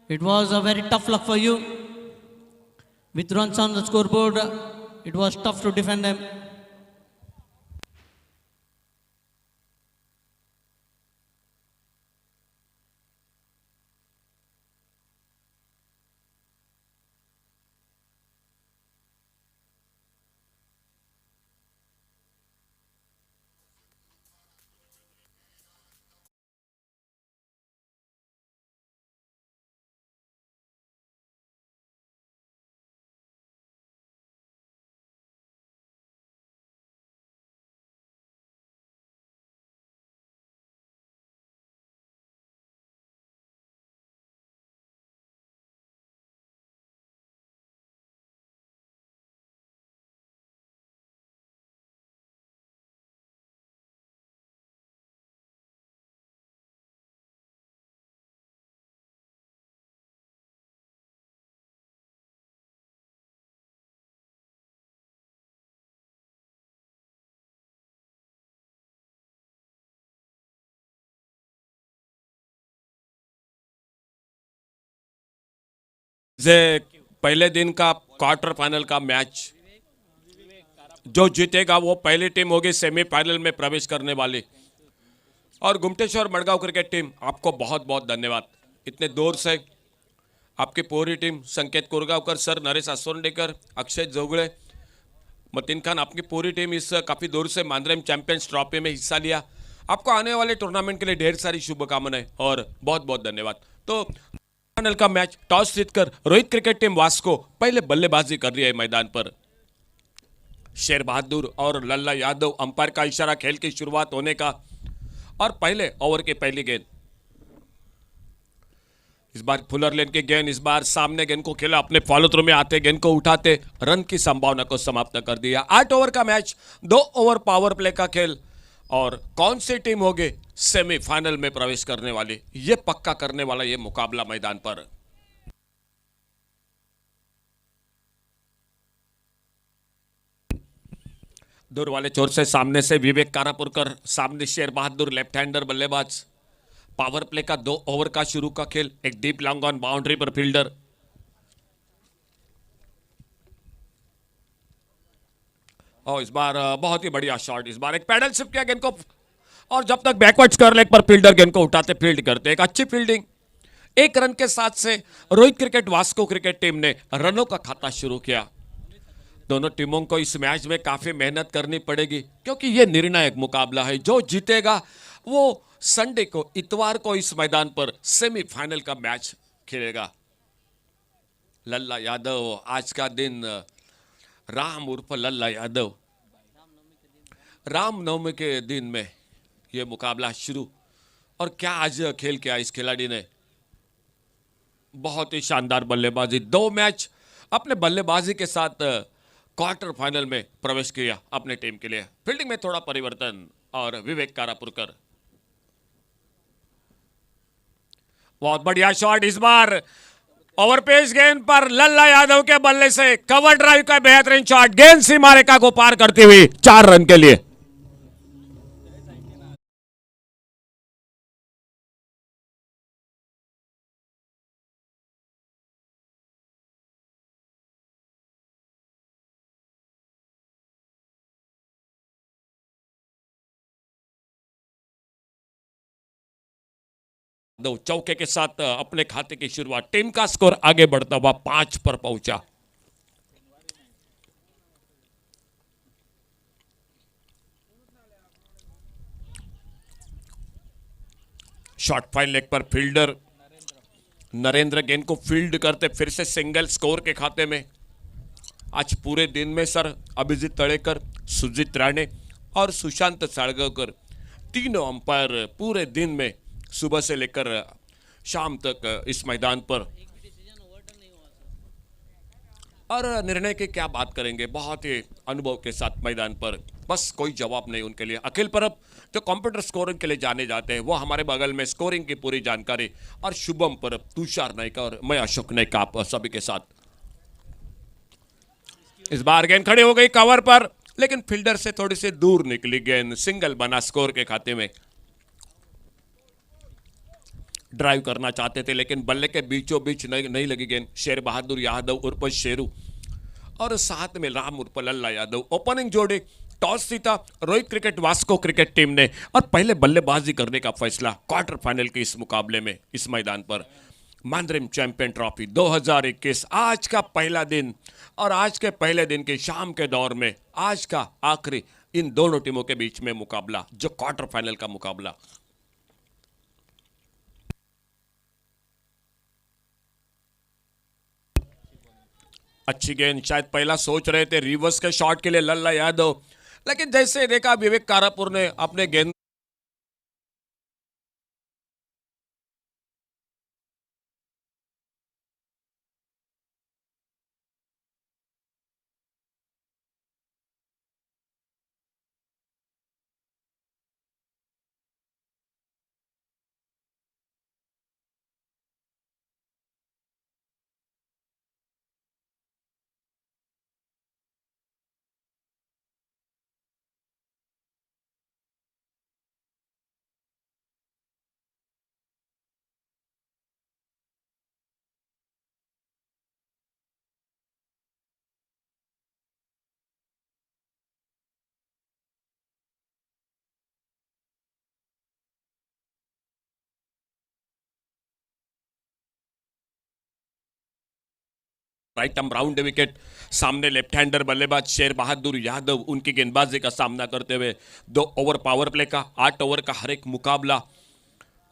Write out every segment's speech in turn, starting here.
It was a very tough luck for you. With runs on the scoreboard, it was tough to defend them. जे पहले दिन का quarter final का match जो जीतेगा वो पहली टीम होगी सेमीफाइनल में प्रवेश करने वाली। और गुमटेश्वर मडगांव क्रिकेट टीम आपको बहुत बहुत धन्यवाद। इतने दूर से आपकी पूरी टीम, संकेत कोरगावकर सर, नरेश असोंडेकर, अक्षय जोगड़े, मतीन खान, आपकी पूरी टीम इस काफ़ी दूर से मांद्रेम चैंपियंस ट्रॉफी में हिस्सा लिया। आपको आने वाले टूर्नामेंट के लिए ढेर सारी शुभकामनाएं और बहुत बहुत धन्यवाद। तो फाइनल का मैच टॉस जीतकर रोहित क्रिकेट टीम वास्को पहले बल्लेबाजी कर रही है मैदान पर। शेर बहादुर और लल्ला यादव, अंपायर का इशारा खेल की शुरुआत होने का और पहले ओवर की पहली गेंद। इस बार फुलर लेन की गेंद, इस बार सामने गेंद को खेला, अपने फॉलो थ्रू में आते गेंद को उठाते रन की संभावना को समाप्त कर दिया। 8 ओवर का मैच, 2 ओवर पावर प्ले का खेल। और कौन सी टीम होगी सेमीफाइनल में प्रवेश करने वाली, ये पक्का करने वाला ये मुकाबला मैदान पर। दूर वाले छोर से सामने से विवेक कारापुरकर, सामने शेर बहादुर लेफ्ट हैंडर बल्लेबाज। पावर प्ले का 2 ओवर का शुरू का खेल, एक डीप लॉन्ग ऑन बाउंड्री पर फील्डर। और इस बार बहुत ही बढ़िया शॉट, इस बार एक पैडल शिफ्ट किया गेंद को और जब तक बैकवर्ड कर लेग पर फील्डर गेंद को उठाते फील्ड करते, एक अच्छी फील्डिंग। 1 रन के साथ से Rohit cricket Vasco cricket team ने रनों का खाता शुरू किया। दोनों टीमों को इस मैच में काफी मेहनत करनी पड़ेगी क्योंकि यह निर्णायक मुकाबला है। जो जीतेगा वो संडे को, इतवार को इस मैदान पर सेमीफाइनल का मैच खेलेगा। लल्ला यादव, आज का दिन राम उर्फ लल्ला यादव, रामनवमी के दिन में यह मुकाबला शुरू। और क्या आज खेल किया इस खिलाड़ी ने, बहुत ही शानदार बल्लेबाजी। 2 मैच अपने बल्लेबाजी के साथ क्वार्टर फाइनल में प्रवेश किया अपने टीम के लिए। फील्डिंग में थोड़ा परिवर्तन और विवेक कारापुरकर, बहुत बढ़िया शॉट। इस बार ओवरपेस गेंद पर लल्ला यादव के बल्ले से कवर ड्राइव का बेहतरीन शॉट, गेंद सीमा रेखा को पार करती हुई 4 रन के लिए। दो चौके के साथ अपने खाते की शुरुआत, टीम का स्कोर आगे बढ़ता हुआ 5 पर पहुंचा। शॉट फाइन लेग पर फील्डर नरेंद्र गेंद को फील्ड करते फिर से सिंगल स्कोर के खाते में। आज पूरे दिन में सर अभिजीत तड़ेकर, सुजीत राणे और सुशांत साळगावकर, तीनों अंपायर पूरे दिन में सुबह से लेकर शाम तक इस मैदान पर। और निर्णय की क्या बात करेंगे, बहुत ही अनुभव के साथ मैदान पर, बस कोई जवाब नहीं उनके लिए। अखिल परब जो कंप्यूटर स्कोरिंग के लिए जाने जाते हैं, वो हमारे बगल में स्कोरिंग की पूरी जानकारी, और शुभम परब, तुषार नायक और मैं अशोक नायक आप सभी के साथ। इस बार गेंद खड़ी हो गई कवर पर, लेकिन फील्डर से थोड़ी सी दूर निकली गेंद, सिंगल बना स्कोर के खाते में। ड्राइव करना चाहते थे, लेकिन बल्ले के बीचों बीच नहीं लगी गेंद। शेर बहादुर यादव उर्फ शेरू और साथ में राम उर्फ लल्ला यादव ओपनिंग जोड़ी। टॉस जीता Rohit cricket Vasco cricket team ने और पहले बल्लेबाजी करने का फैसला क्वार्टर फाइनल के इस मुकाबले में इस मैदान पर। मांद्रिम चैंपियन ट्रॉफी 2021 आज का पहला दिन और आज के पहले दिन की शाम के दौर में आज का आखिरी इन दोनों टीमों के बीच में मुकाबला, जो क्वार्टर फाइनल का मुकाबला। अच्छी गेंद, शायद पहला सोच रहे थे रिवर्स के शॉट के लिए लल्ला यादव, लेकिन जैसे देखा विवेक कारापुर ने अपने गेंद राइट आर्म राउंड विकेट, सामने लेफ्ट हैंडर बल्लेबाज शेर बहादुर यादव उनकी गेंदबाजी का सामना करते हुए 2 ओवर पावर प्ले का 8 ओवर का हर एक मुकाबला।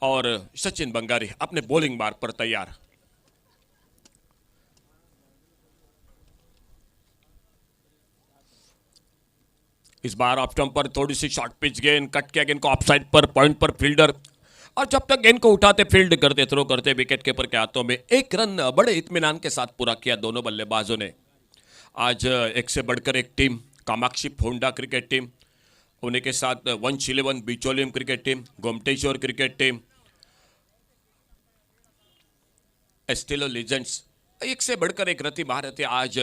और सचिन बंगारी अपने बॉलिंग मार्ग पर तैयार। इस बार ऑफ स्टंप पर थोड़ी सी शॉर्ट पिच गेंद, कट किया गेंद को ऑफ साइड पर, पॉइंट पर फील्डर, और जब तक गेंद को उठाते फील्ड करते थ्रो करते विकेट कीपर के हाथों में। 1 रन बड़े इत्मीनान के साथ पूरा किया दोनों बल्लेबाजों ने। आज एक से बढ़कर एक team, Kamakshi Ponda cricket team, उन्हीं के साथ Vansh eleven Bicholim cricket team, Gomateshwar cricket team, Estelo legends, एक से बढ़कर एक रति महारथी आज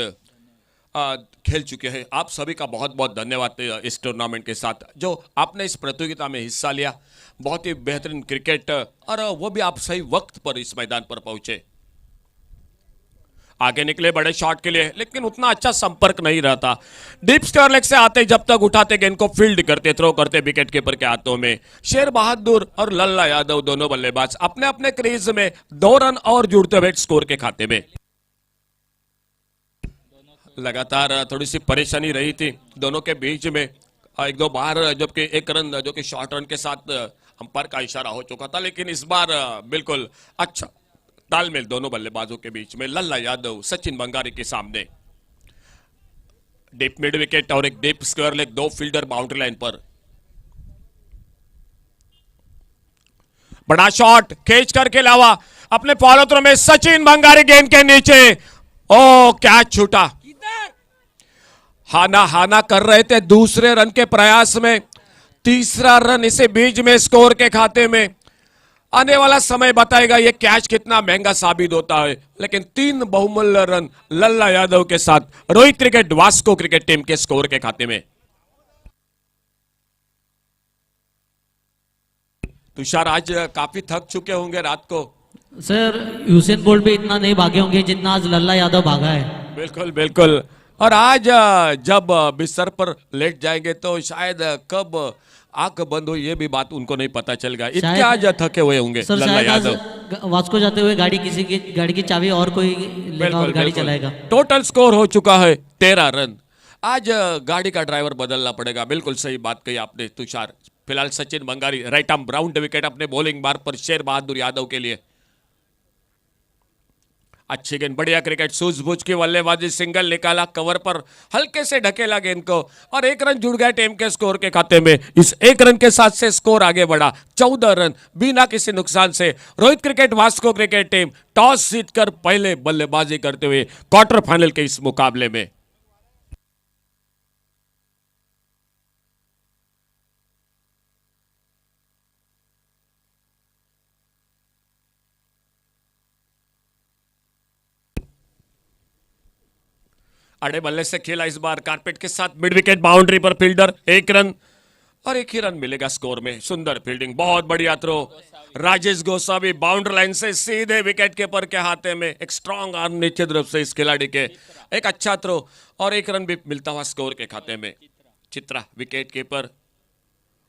खेल चुके हैं। आप सभी का बहुत बहुत धन्यवाद इस टूर्नामेंट के साथ, जो आपने इस प्रतियोगिता में हिस्सा लिया। बहुत ही बेहतरीन क्रिकेट, और वो भी आप सही वक्त पर इस मैदान पर पहुंचे। आगे निकले बड़े शॉट के लिए, लेकिन उतना अच्छा संपर्क नहीं रहता। डीप स्क्वायर लेग से आते जब तक उठाते गेंद को फील्ड करते थ्रो करते विकेट कीपर के हाथों में। शेर बहादुर और लल्ला यादव दोनों बल्लेबाज अपने अपने क्रीज में 2 रन और जुड़ते हुए स्कोर के खाते में। लगातार थोड़ी सी परेशानी रही थी दोनों के बीच में, 1-2 बार जबकि 1 रन जो कि शॉर्ट रन के साथ अंपायर का इशारा हो चुका था, लेकिन इस बार बिल्कुल अच्छा तालमेल दोनों बल्लेबाजों के बीच में। लल्ला यादव सचिन बंगारी के सामने डीप मिड विकेट और एक deep square leg, 2 fielder boundary line पर। बड़ा शॉट कैच करके लावा अपने फॉलो थ्रो में, सचिन बंगारी गेंद के नीचे, ओ कैच छूटा। हाना हाना कर रहे थे दूसरे रन के प्रयास में, तीसरा रन इसे बीच में स्कोर के खाते में। आने वाला समय बताएगा ये कैच कितना महंगा साबित होता है, लेकिन 3 बहुमूल्य रन लल्ला यादव के साथ Rohit cricket Vasco cricket team के स्कोर के खाते में। तुषार आज काफी थक चुके होंगे रात को। सर यूसेन बोल्ट भी इतना नहीं भागे होंगे जितना आज लल्ला यादव भागा है। बिल्कुल बिल्कुल, और आज जब बिस्तर पर लेट जाएंगे तो शायद कब आंख बंद हो ये भी बात उनको नहीं पता चलेगा, इतने आज थके हुए होंगे सर। लल्ला शायद आज यादव। वास्को जाते हुए गाड़ी की चाबी और कोई लेगा और गाड़ी चलाएगा। टोटल स्कोर हो चुका है 13 रन। आज गाड़ी का ड्राइवर बदलना पड़ेगा। बिल्कुल सही बात कही आपने तुषार। फिलहाल Sachin Bangari right arm round wicket अपने बॉलिंग मार्ग पर शेर बहादुर यादव के लिए। अच्छी गेंद, बढ़िया क्रिकेट, सूझबूझ की बल्लेबाजी, सिंगल निकाला, कवर पर हल्के से ढकेला गेंद को और 1 रन जुड़ गया टीम के स्कोर के खाते में। इस 1 रन के साथ से स्कोर आगे बढ़ा 14 रन बिना किसी नुकसान से। Rohit cricket Vasco cricket team toss जीतकर पहले बल्लेबाजी करते हुए क्वार्टर फाइनल के इस मुकाबले में। अड़े बल्ले से खेला इस बार कारपेट के साथ, मिड विकेट बाउंड्री पर फील्डर, 1 रन और एक ही रन मिलेगा स्कोर में। सुंदर फील्डिंग, बहुत बढ़िया throw. Rajesh Gosavi boundary line से सीधे विकेट कीपर के हाथे में, एक स्ट्रांग आर्म नीचे तरफ से इस खिलाड़ी के, एक अच्छा थ्रो और एक रन भी मिलता हुआ स्कोर के खाते में। चित्रा विकेट कीपर,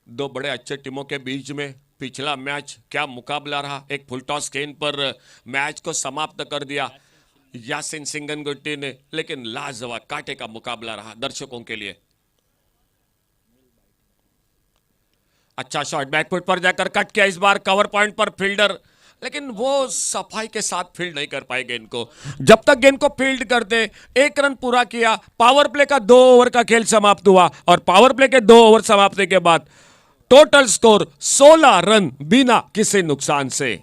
दो बड़े अच्छे टीमों के बीच में पिछला मैच क्या मुकाबला रहा। एक फुल टॉस गेंद पर मैच को समाप्त कर दिया यासिन सिंगनगुट्टी ने, लेकिन लाजवाब कांटे का मुकाबला रहा दर्शकों के लिए। अच्छा शॉट, बैकफुट पर जाकर कट किया इस बार कवर पॉइंट पर फील्डर, लेकिन वो सफाई के साथ फील्ड नहीं कर पाए गेंद को। जब तक गेंद को फील्ड करते, एक रन पूरा किया। पावर प्ले का 2 ओवर का खेल समाप्त हुआ और पावर प्ले के 2 ओवर समाप्ति के बाद टोटल स्कोर 16 रन बिना किसी नुकसान से।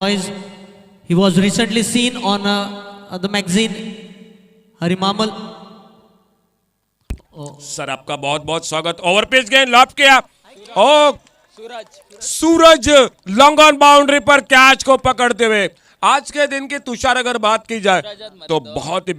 Boys, he was recently seen on the magazine Harimamal. Sir आपका बहुत बहुत स्वागत। ओवर पिच गेंद लॉफ्ट किया, ओ सूरज लॉन्ग ऑन बाउंड्री पर कैच को पकड़ते हुए। आज के दिन की तुषार अगर बात की जाए तो बहुत ही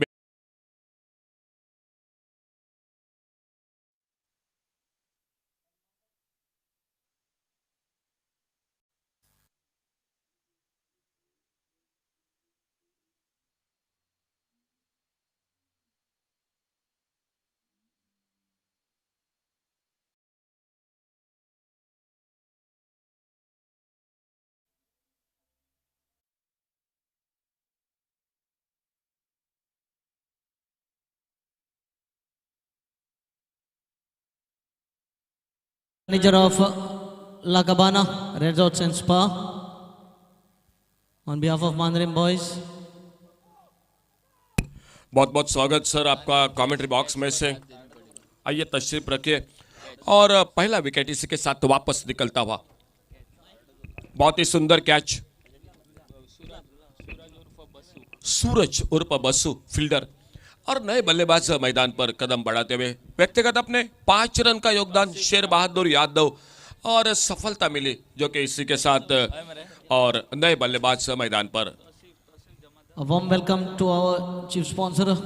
Manager of La Cabana Resorts and Spa, on behalf of Mandarin Boys. बहुत बहुत स्वागत सर आपका कमेंट्री बॉक्स में से। आइए तशरीफ रखिए। और पहला विकेट इसी के साथ वापस निकलता हुआ, बहुत ही सुंदर कैच। सूरज उर्फ बसु फील्डर और नए बल्लेबाज मैदान पर कदम बढ़ाते हुए। व्यक्तिगत अपने 5 रन का योगदान शेर बहादुर यादव और सफलता मिली जो कि इसी के साथ और नए बल्लेबाज मैदान पर। A warm welcome to our chief sponsor,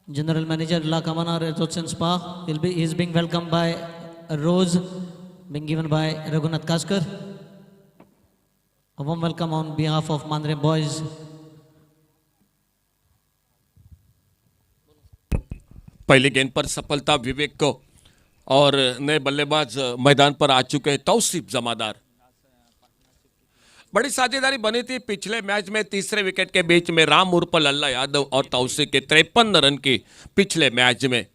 General Manager La Cabana Resorts and Spa. He is being welcomed by a rose being given by Raghunath Kaskar. A warm welcome on behalf of Mandarin Boys. पहली गेंद पर सफलता विवेक को और नए बल्लेबाज मैदान पर आ चुके हैं तौसीफ जमादार। बड़ी साझेदारी बनी थी पिछले मैच में तीसरे विकेट के बीच में राम उर्फ लल्ला यादव और तौसीफ के 53 रन की पिछले मैच में।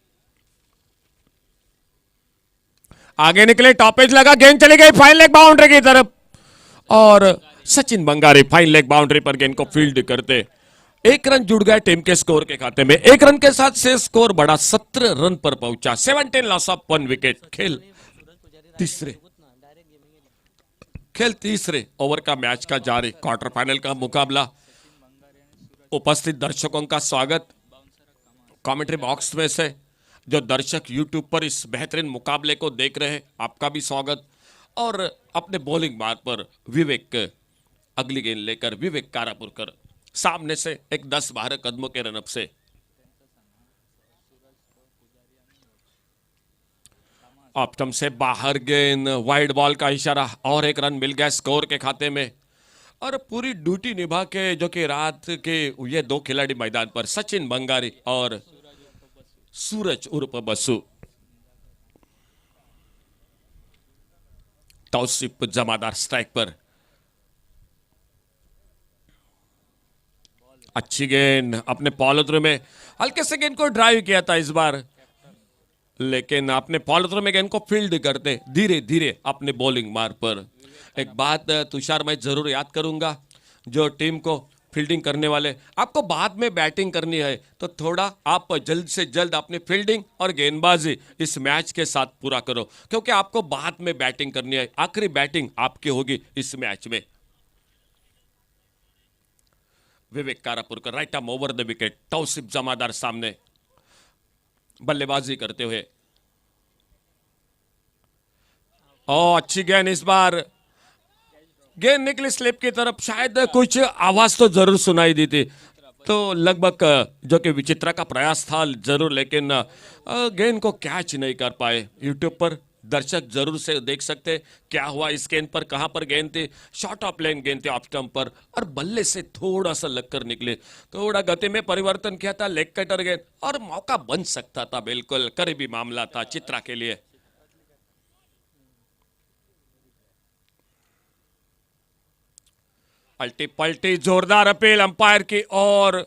आगे निकले, टॉपेज लगा, गेंद चली गई फाइन लेग बाउंड्री की तरफ और Sachin Bangari fine leg boundary पर गेंद को फील्ड करते। 1 रन जुड़ गया टीम के स्कोर के खाते में। 1 रन के साथ से स्कोर बढ़ा 17 रन पर पहुंचा। 17 लॉस ऑफ 1 विकेट। खेल तीसरे ओवर का मैच का जारी। क्वार्टर फाइनल का मुकाबला। उपस्थित दर्शकों का स्वागत। कमेंट्री बॉक्स में से जो दर्शक यूट्यूब पर इस बेहतरीन मुकाबले को देख रहे हैं, आपका भी स्वागत। और अपने बॉलिंग मार्ग पर विवेक अगली गेंद लेकर विवेक कारापुरकर सामने से एक 10-12 कदमों के रनअप से। ऑप्टम से बाहर गेंद, वाइड बॉल का इशारा और 1 रन मिल गया स्कोर के खाते में। और पूरी ड्यूटी निभा के जो कि रात के ये 2 खिलाड़ी मैदान पर, सचिन बंगारी और सूरज उर्फ बसु। तौसिफ जमादार स्ट्राइक पर। अच्छी गेंद अपने फॉलो थ्रू में, हल्के से गेंद को ड्राइव किया था इस बार, लेकिन अपने फॉलो थ्रू में गेंद को फील्ड करते धीरे धीरे अपने बॉलिंग मार पर। एक बात तुषार मैं जरूर याद करूंगा, जो टीम को फील्डिंग करने वाले, आपको बाद में बैटिंग करनी है तो थोड़ा आप जल्द से जल्द अपनी फील्डिंग और गेंदबाजी इस मैच के साथ पूरा करो, क्योंकि आपको बाद में बैटिंग करनी है। आखिरी बैटिंग आपकी होगी इस मैच में। Vivek Karapurkar right arm over the wicket, Tausif Jamadar सामने बल्लेबाजी करते हुए। अच्छी गेंद, इस बार गेंद निकली स्लिप की तरफ, शायद कुछ आवाज तो जरूर सुनाई दी थी, तो लगभग जो कि विचित्रा का प्रयास था जरूर, लेकिन गेंद को कैच नहीं कर पाए। यूट्यूब पर दर्शक जरूर से देख सकते क्या हुआ इस गेंद पर, कहां पर गेंद थी। शॉर्ट ऑफ लेन गेंद थी ऑफ स्टंप पर और बल्ले से थोड़ा सा लगकर निकले, थोड़ा गति में परिवर्तन किया था, लेग कटर गेंद और मौका बन सकता था, बिल्कुल करीबी मामला था चित्रा के लिए। अल्टी पल्टी जोरदार अपील अंपायर की, और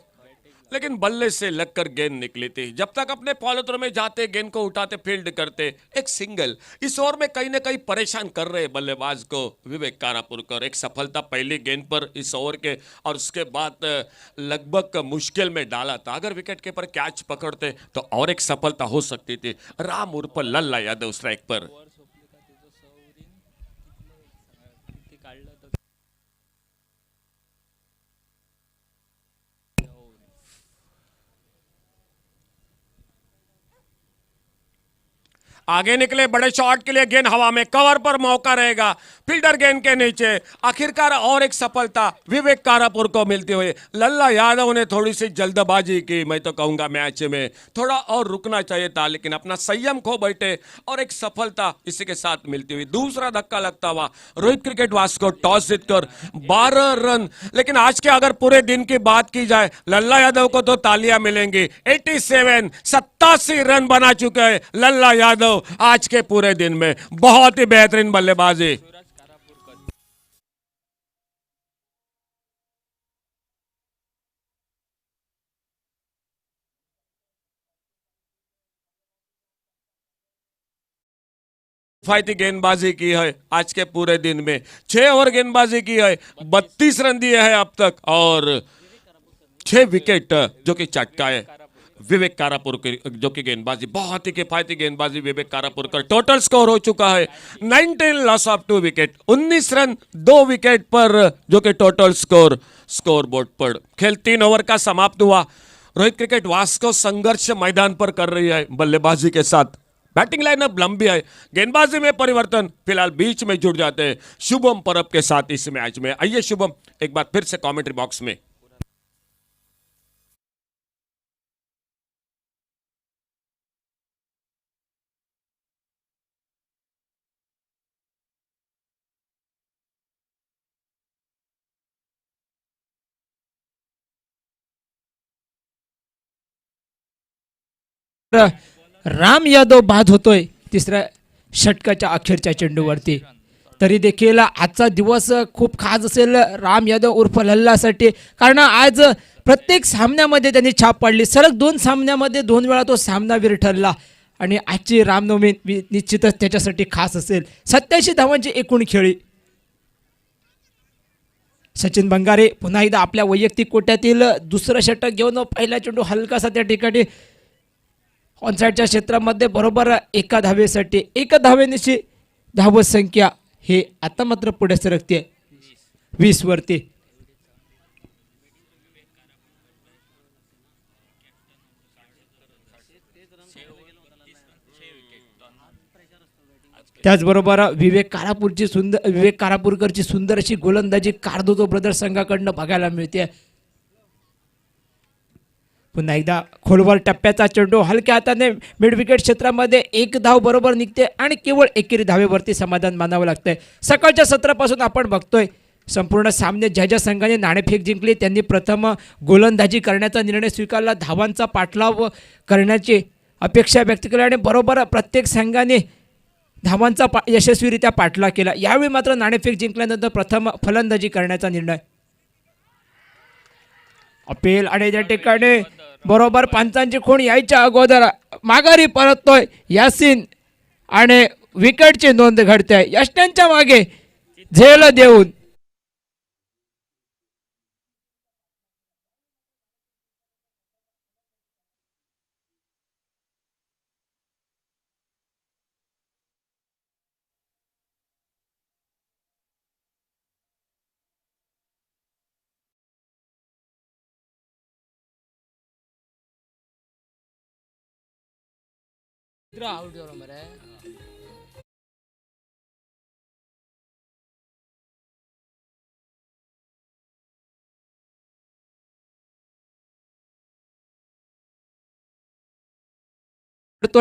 लेकिन बल्ले से लगकर गेंद निकली थी। जब तक अपने फॉलो थ्रू में जाते, गेंद को उठाते, फील्ड करते, एक सिंगल इस ओवर में कहीं ना कहीं परेशान कर रहे बल्लेबाज को विवेक कारापुरकर। एक सफलता पहली गेंद पर इस ओवर के, और उसके बाद लगभग मुश्किल में डाला था। अगर विकेट कीपर कैच पकड़ते तो और एक सफलता हो सकती थी। राम उर्फ लल्ला यादव स्ट्राइक पर। आगे निकले बड़े शॉट के लिए, गेंद हवा में, कवर पर मौका रहेगा, फील्डर गेंद के नीचे। आखिरकार और एक सफलता विवेक कारापुर को मिलती हुई। लल्ला यादव ने थोड़ी सी जल्दबाजी की, मैं तो कहूंगा मैच में थोड़ा और रुकना चाहिए था, लेकिन अपना संयम खो बैठे और एक सफलता इसी के साथ मिलती हुई। दूसरा धक्का लगता हुआ रोहित क्रिकेट वास को टॉस जीतकर 12 रन। लेकिन आज के अगर पूरे दिन की बात की जाए, लल्ला यादव को तो तालियां मिलेंगी। 87 रन बना चुके हैं लल्ला यादव आज के पूरे दिन में। बहुत ही बेहतरीन बल्लेबाजी। किफायती गेंदबाजी की है आज के पूरे दिन में। 6 ओवर गेंदबाजी की है, 32 रन दिए हैं अब तक और 6 विकेट जो कि चटकाए विवेक कारापुरकर, जो कि गेंदबाजी बहुत ही किफायती गेंदबाजी विवेक कारापुरकर। टोटल स्कोर हो चुका है 19 loss of 2 wicket, 19 run 2 wicket पर जो कि टोटल स्कोर बोर्ड पर। खेल 3 ओवर का समाप्त हुआ। रोहित क्रिकेट वास को संघर्ष मैदान पर कर रही है बल्लेबाजी के साथ। बैटिंग लाइनअप लंबी है, गेंदबाजी में परिवर्तन फिलहाल बीच में जुड़ जाते हैं शुभम परब के साथ इस मैच में। आइए शुभम एक बार फिर से कमेंट्री बॉक्स में। राम यादव बाद होतोय तिसऱ्या षटकाच्या अखेरच्या चेंडूवरती। तरी देखील आजचा दिवस खूप खास असेल राम यादव उर्फ लल्लासाठी, कारण आज प्रत्येक सामन्यामध्ये त्यांनी छाप पाडली। सलग 2 सामन्यामध्ये 2 वेळा तो सामनावीर ठरला आणि आजची रामनवमी निश्चितच त्याच्यासाठी खास असेल। 87 धावांची एकूण खेळी। सचिन बंगारे पुन्हा एकदा आपल्या वैयक्तिक कोट्यातील दुसरं षटक घेऊन पहिला चेंडू हलकासा त्या ठिकाणी ऑनसाइडच्या क्षेत्रामध्ये बरोबर 1 धावेसाठी 1 धावेनिशी धावत संख्या हे आता मात्र पुढे सरकते 20 वरती। त्याचबरोबर विवेक कारापुरकरची सुंदर अशी गोलंदाजी कारदोतो ब्रदर्स संघाकडनं बघायला मिळते। पुन्हा एकदा खोलवर टप्प्याचा चेंडू हलक्या हाताने मिड विकेट क्षेत्रामध्ये 1 धाव बरोबर निघते आणि केवळ एकेरी धावेवरती समाधान मानावं लागतंय। सकाळच्या सत्रापासून आपण बघतोय संपूर्ण सामने ज्या ज्या संघाने नाणेफेक जिंकली त्यांनी प्रथम गोलंदाजी करण्याचा निर्णय स्वीकारला, धावांचा पाठलाव करण्याची अपेक्षा व्यक्त केली आणि बरोबर प्रत्येक संघाने धावांचा यशस्वीरित्या पाठलाग केला. यावेळी मात्र नाणेफेक जिंकल्यानंतर प्रथम फलंदाजी करण्याचा निर्णय. अपील आणि त्या ठिकाणी बरोबर पंचांची खूण यायच्या अगोदर माघारी परततोय यासिन आणि विकेटची नोंद घडते. यष्ट्यांच्या मागे झेल देऊन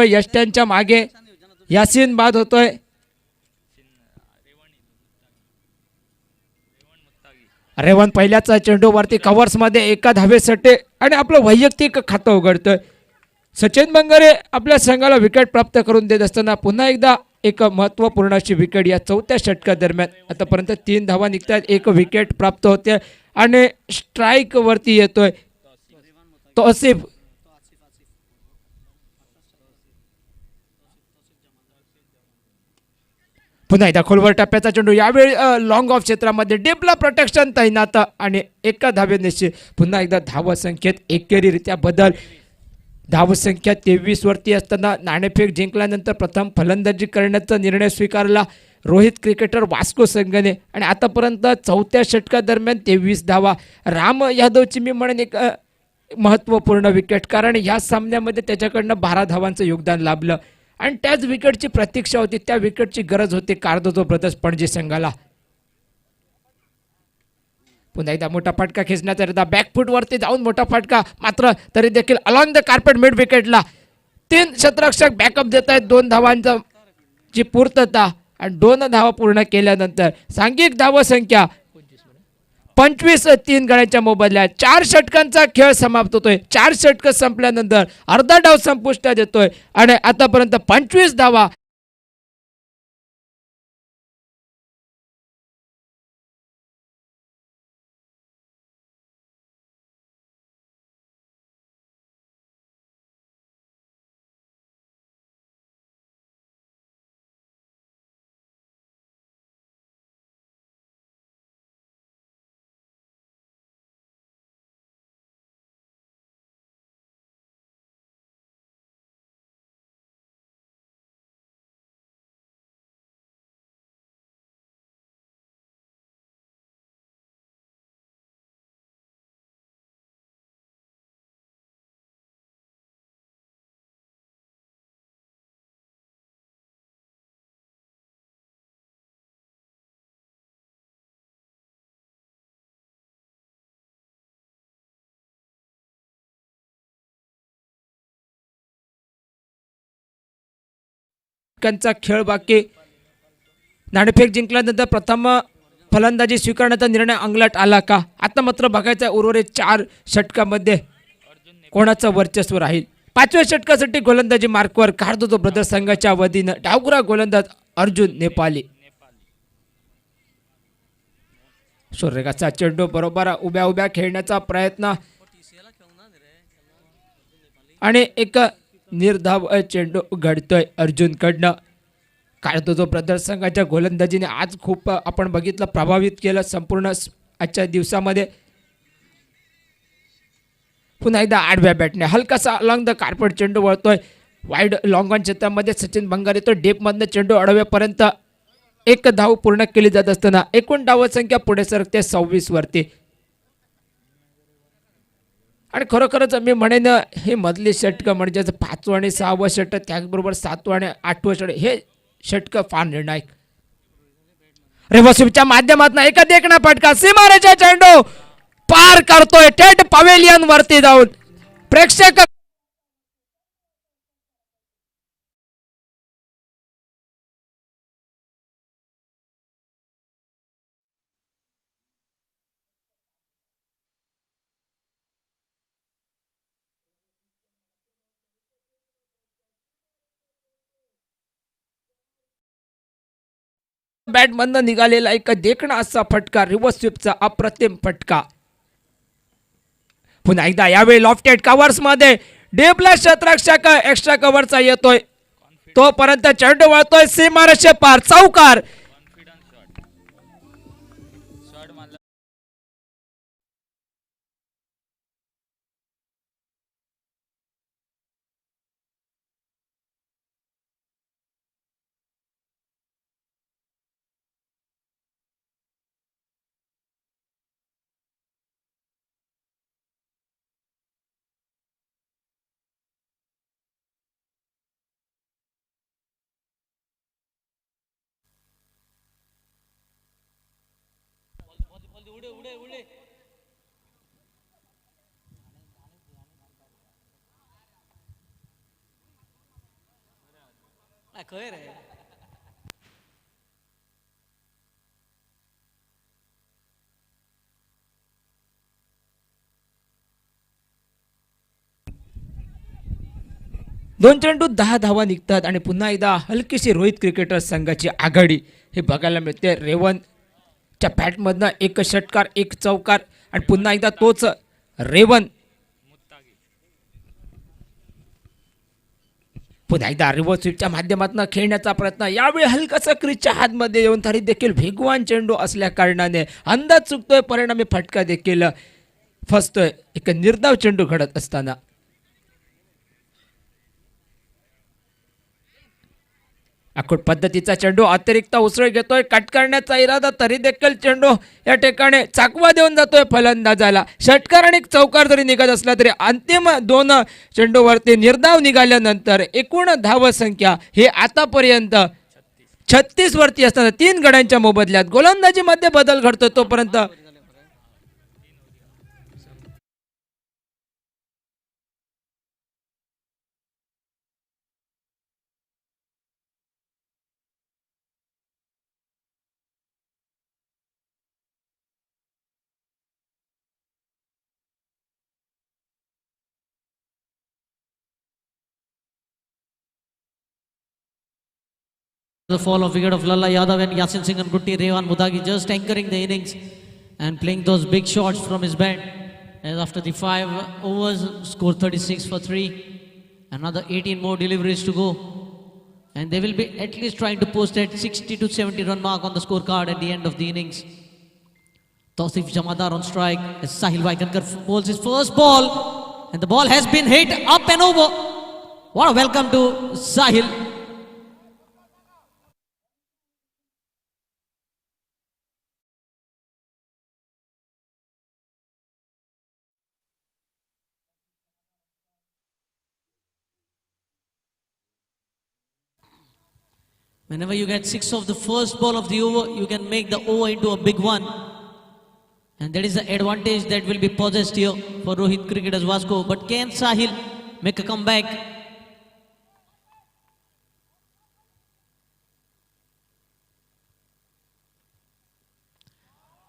यष्ट्यांच्या मागे यासिन बाद होतोय. रेवण पहिल्याचा चेंडूवरती कव्हर्स मध्ये एका धावेसाठी आणि आपलं वैयक्तिक खातं उघडतोय. सचिन बंगारे आपल्या संघाला विकेट प्राप्त करून देत असताना पुन्हा एकदा एक महत्वपूर्ण अशी विकेट या चौथ्या षटकादरम्यान. आतापर्यंत 3 धावा निघतात, एक विकेट प्राप्त होते आणि स्ट्राईक वरती येतोय तौसिफ. पुन्हा एकदा खोलवर टप्प्याचा चेंडू, यावेळी लॉंग ऑफ क्षेत्रामध्ये डीपला प्रोटेक्शन तैनात आणि एका धावेनिशी पुन्हा एकदा धावसंख्येत एकेरीरित्या बदल. धावसंख्या 23 वरती असताना नाणेफेक जिंकल्यानंतर प्रथम फलंदाजी करण्याचा निर्णय स्वीकारला रोहित क्रिकेटर वास्को संघाने आणि आतापर्यंत चौथ्या षटकादरम्यान 23 धावा. राम यादवची मी म्हणेन एक महत्त्वपूर्ण विकेट, कारण या सामन्यामध्ये त्याच्याकडनं 12 धावांचं योगदान लाभलं आणि त्याच विकेटची प्रतीक्षा होती, त्या विकेटची गरज होती कार्दोझो ब्रदर्स पणजी संघाला. पुन्हा एकदा मोठा फटका खेचण्याचा एकदा बॅकफूट वरती जाऊन मोठा फटका, मात्र तरी देखील अलॉंग द कार्पेट मिड विकेटला 3 क्षेत्ररक्षक बॅकअप देत आहेत. 2 धावांचा ची पूर्तता आणि 2 धावा पूर्ण केल्यानंतर सांघिक धावसंख्या 25, 3 गड्यांच्या मोबदल्यात 4 षटकांचा खेळ समाप्त होतोय. 4 षटक संपल्यानंतर अर्धा डाव संपुष्टात येतोय आणि आतापर्यंत 25 धावा षटकांचा खेळ बाकी. नाणेफेक जिंकल्यानंतर प्रथम फलंदाजी स्वीकारण्याचा निर्णय अंगलट आला का? आता मात्र बघायचं उर्वरित 4 षटकामध्ये कोणाचं वर्चस्व राहील. 5व्या षटकासाठी गोलंदाजी मार्कवर कार्दोझो ब्रदर्स संघाच्या वतीनं डावखुरा गोलंदाज अर्जुन नेपाली. शोरेगाचा चेंडू बरोबर उभ्या उभ्या खेळण्याचा प्रयत्न आणि एक निर्धाव चेंडू घडतोय अर्जुन कडनं. कार्दोझो ब्रदर्स संघाच्या गोलंदाजीने आज खूप आपण बघितलं प्रभावित केलं संपूर्ण आजच्या दिवसामध्ये. पुन्हा एकदा आडव्या बॅटने हलकासा अलॉंग द कार्पेट चेंडू वळतोय वाईड लॉंग ऑन क्षेत्रामध्ये. सचिन बंगारे तो डीपमधनं चेंडू अडवेपर्यंत 1 धाव पूर्ण केली जात असताना एकूण धावसंख्या पुढे सरकते 26 वरती. आणि खरोखरच मी म्हणेन हे मधली षटकं म्हणजे 5वं आणि 6वं षटक त्याचबरोबर 7वं आणि 8वं षटक हे षटकं फार निर्णायक. रेवसिपच्या माध्यमातून एका देखणा फटका सीमारेषा चेंडू पार करतोय थेट पवेलियन वरती जाऊन प्रेक्षक बॅट मधनं निघालेला एक देखणा असा फटका, रिव्हर्स स्वीपचा अप्रतिम फटका. पुन्हा एकदा यावेळी लॉफ्टेड कव्हर्स मध्ये डीपला क्षेत्ररक्षक एक्स्ट्रा कव्हरचा येतोय, तोपर्यंत चेंडू वळतोय सीमारेषे पार, चौकार. खैर आहे. दोन चेंडू 10 धावा निघतात आणि पुन्हा एकदा हलकीशी रोहित क्रिकेटर संघाची आघाडी हे बघायला मिळते. रेवनच्या बॅटमधनं एक षटकार, एक चौकार आणि पुन्हा एकदा तोच रेवन. पुन्हा एकदा रिव्हर्स स्वीपच्या माध्यमातून खेळण्याचा प्रयत्न, यावेळी हलकासा क्रीजच्या हातमध्ये येऊन तरी देखील वेगवान चेंडू असल्या कारणाने अंदाज चुकतोय, परिणामी फटका देखील फसतोय. एक निर्धाव चेंडू घडत असताना आखूड पद्धतीचा चेंडू अतिरिक्त उसळ घेतोय, कट करण्याचा इरादा, तरी देखील चेंडू या ठिकाणी चाकवा देऊन जातोय फलंदाजाला. षटकार आणि चौकार जरी निघत असला तरी अंतिम दोन चेंडूवरती निर्धाव निघाल्यानंतर एकूण धाव संख्या हे आतापर्यंत 36 वरती असताना 3 गड्यांच्या मोबदल्यात गोलंदाजीमध्ये बदल घडतो. तोपर्यंत The fall of wicket of Lalla Yadav and Yasin Singh and Gutti Revan Mudagi just anchoring the innings and playing those big shots from his bat. As after the 5 overs, score 36 for 3. Another 18 more deliveries to go. And they will be at least trying to post that 60 to 70 run mark on the scorecard at the end of the innings. Tausif Jamadar on strike as Sahil Vaikankar bowls his first ball. And the ball has been hit up and over. What a welcome to Sahil. Whenever you get 6 of the first ball of the over, you can make the over into a big one. And that is the advantage that will be possessed here for Rohit cricketers Vasco. But can Sahil make a comeback?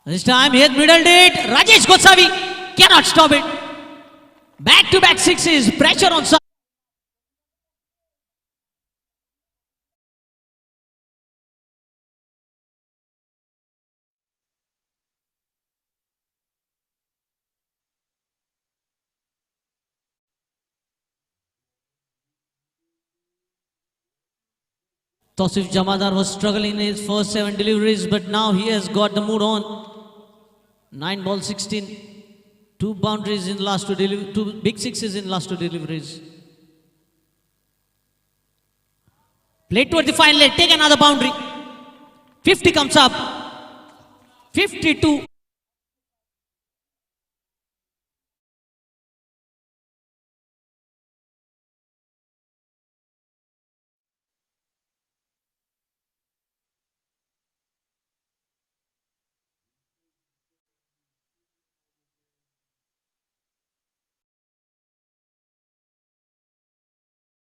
This time he has middled it. Rajesh Goswami cannot stop it. Back-to-back sixes. Pressure on Sahil. Tausif Jamadar was struggling in his first 7 deliveries, but now he has got the mood on. 9 balls, 16. 2 boundaries in last 2 deliveries, 2 big sixes in last 2 deliveries. Played toward the final leg, take another boundary. 50 comes up. 52.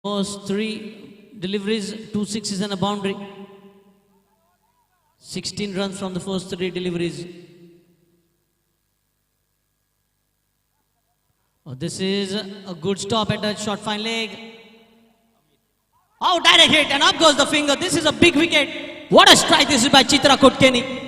First 3 deliveries, 2 sixes and a boundary. 16 runs from the first 3 deliveries. Oh, this is a good stop at the short fine leg. Oh, direct hit and up goes the finger. This is a big wicket. What a strike this is by Chitra Kotkeni.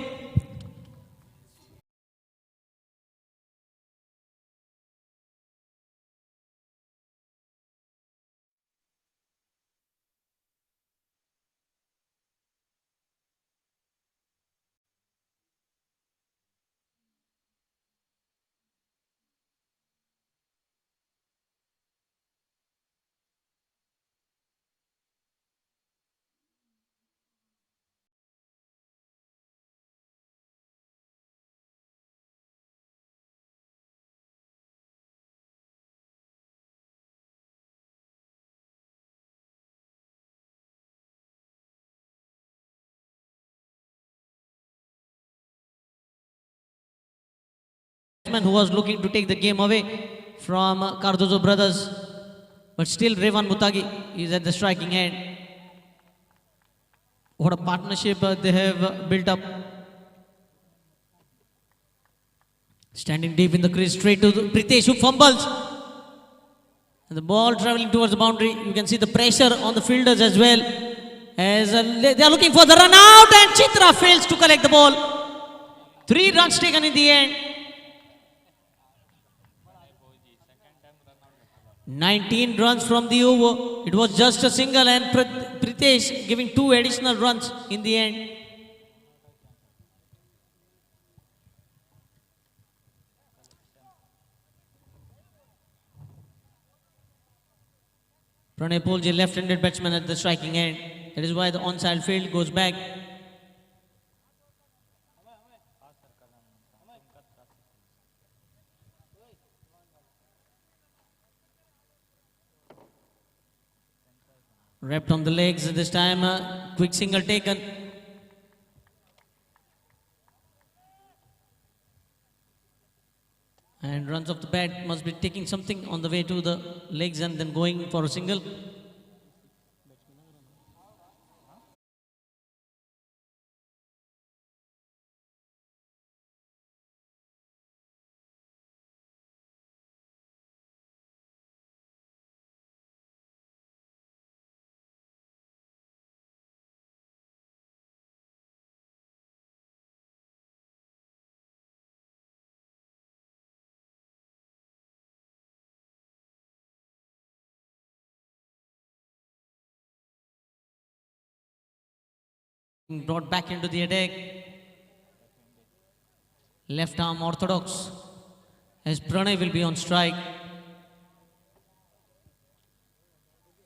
Who was looking to take the game away from Cardozo brothers, but still Revan Mutagi is at the striking end. What a partnership they have built up. Standing deep in the crease, straight to Pritesh, who fumbles. And the ball traveling towards the boundary. You can see the pressure on the fielders as well. As they are looking for the run out, and Chitra fails to collect the ball. 3 runs taken in the end. 19 runs from the over. It was just a single, and Pritesh giving 2 additional runs in the end. Pranay Polji, left-handed batsman at the striking end. That is why the onside field goes back. Wrapped on the legs this time. Quick single taken. And runs off the bat, must be taking something on the way to the legs and then going for a single. Brought back into the attack. Left arm orthodox, as Pranay will be on strike.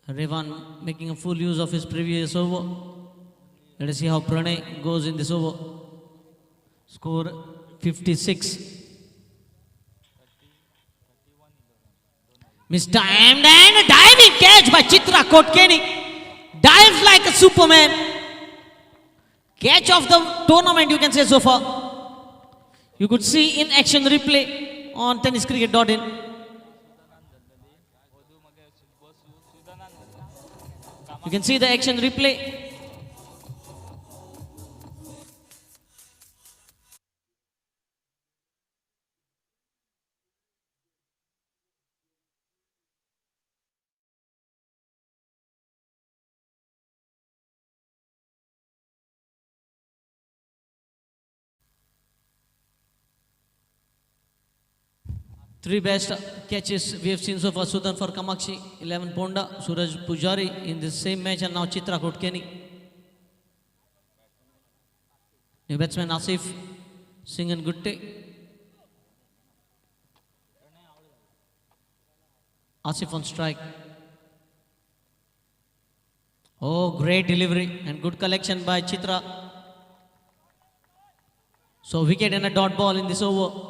Revan making a full use of his previous over. Let us see how Pranay goes in this over. Score 56. Mistimed, and a diving catch by Chitra Kotkeni. Dives like a Superman. Catch of the tournament, you can say so far. You could see in action replay on tenniscricket.in. You can see the action replay. Three best catches we have seen so far. Sudan for Kamakshi, 11 Ponda, Suraj Pujari in the same match, and now Chitra Kotkeni. New batsman Asif Singh and Gutte. Asif on strike. Oh, great delivery and good collection by Chitra. So wicket and a dot ball in this over.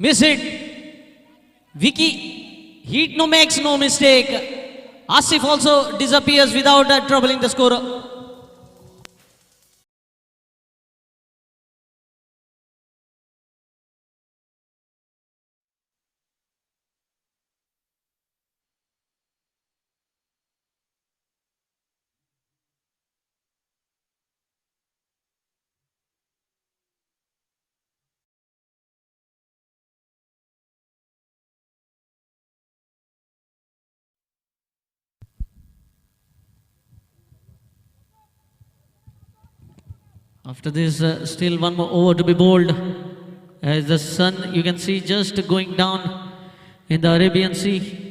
Miss it. Vicky Heat no makes no mistake. Asif also disappears without troubling the scorer. After this, still one more over to be bowled. As the sun, you can see just going down in the Arabian Sea.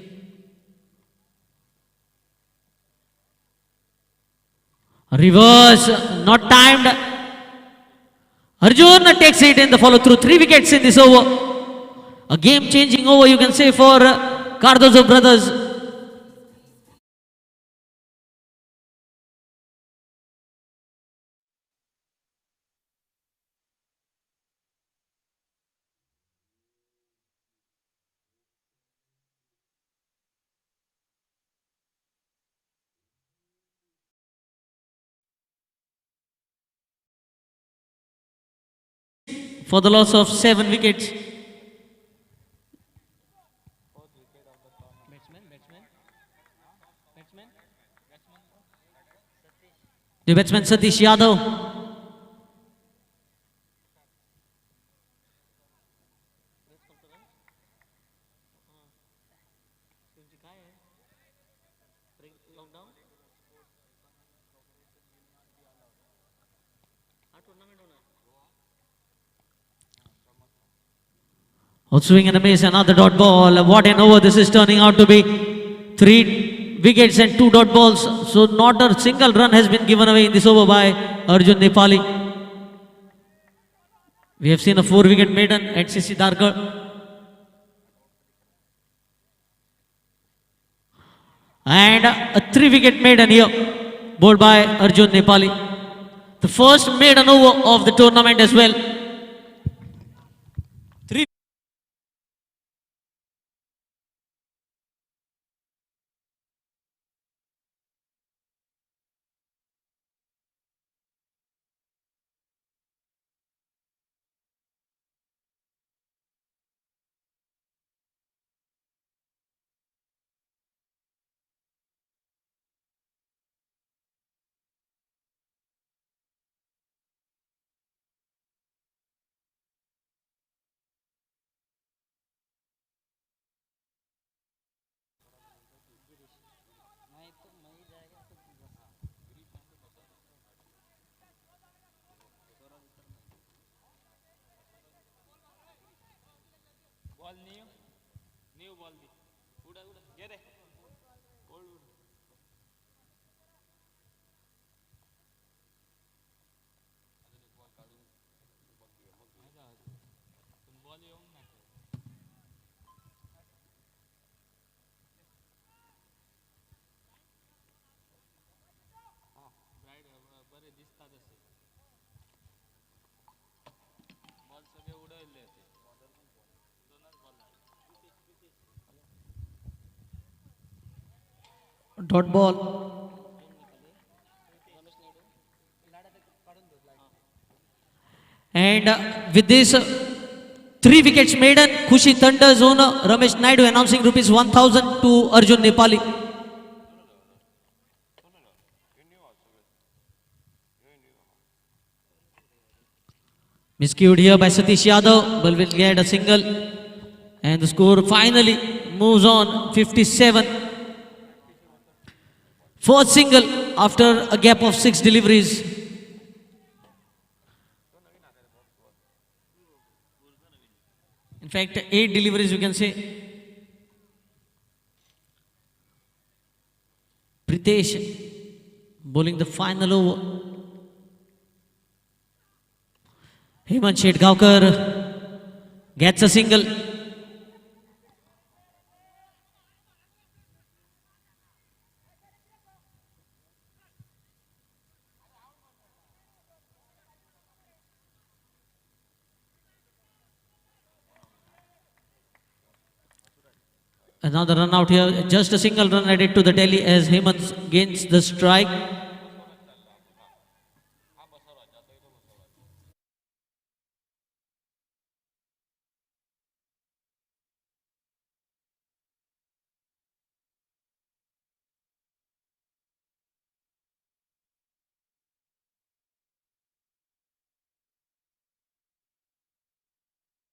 Reverse, not timed. Arjun takes it in the follow through. 3 wickets in this over. A game changing over, you can say, for Cardozo brothers. For the loss of 7 wickets. The batsman Satish Yadav. Swing and a miss, another dot ball. What an over this is turning out to be. 3 wickets and 2 dot balls. So not a single run has been given away in this over by Arjun Nepali. We have seen a 4 wicket maiden at CC Darkar. And a 3 wicket maiden here, bowled by Arjun Nepali. The first maiden over of the tournament as well. Dot ball. And with this 3 wickets maiden, Khushi Thunder's owner Ramesh Naidu announcing rupees 1000 to Arjun Nepali. Miscued here by Satish Yadav, but will get a single. And the score finally moves on 57. Fourth single after a gap of 6 deliveries. In fact, 8 deliveries you can say. Pritesh bowling the final over. Hemant Shetgaonkar gets a single. Another run out here, just a single run added to the tally as Hemant gains the strike.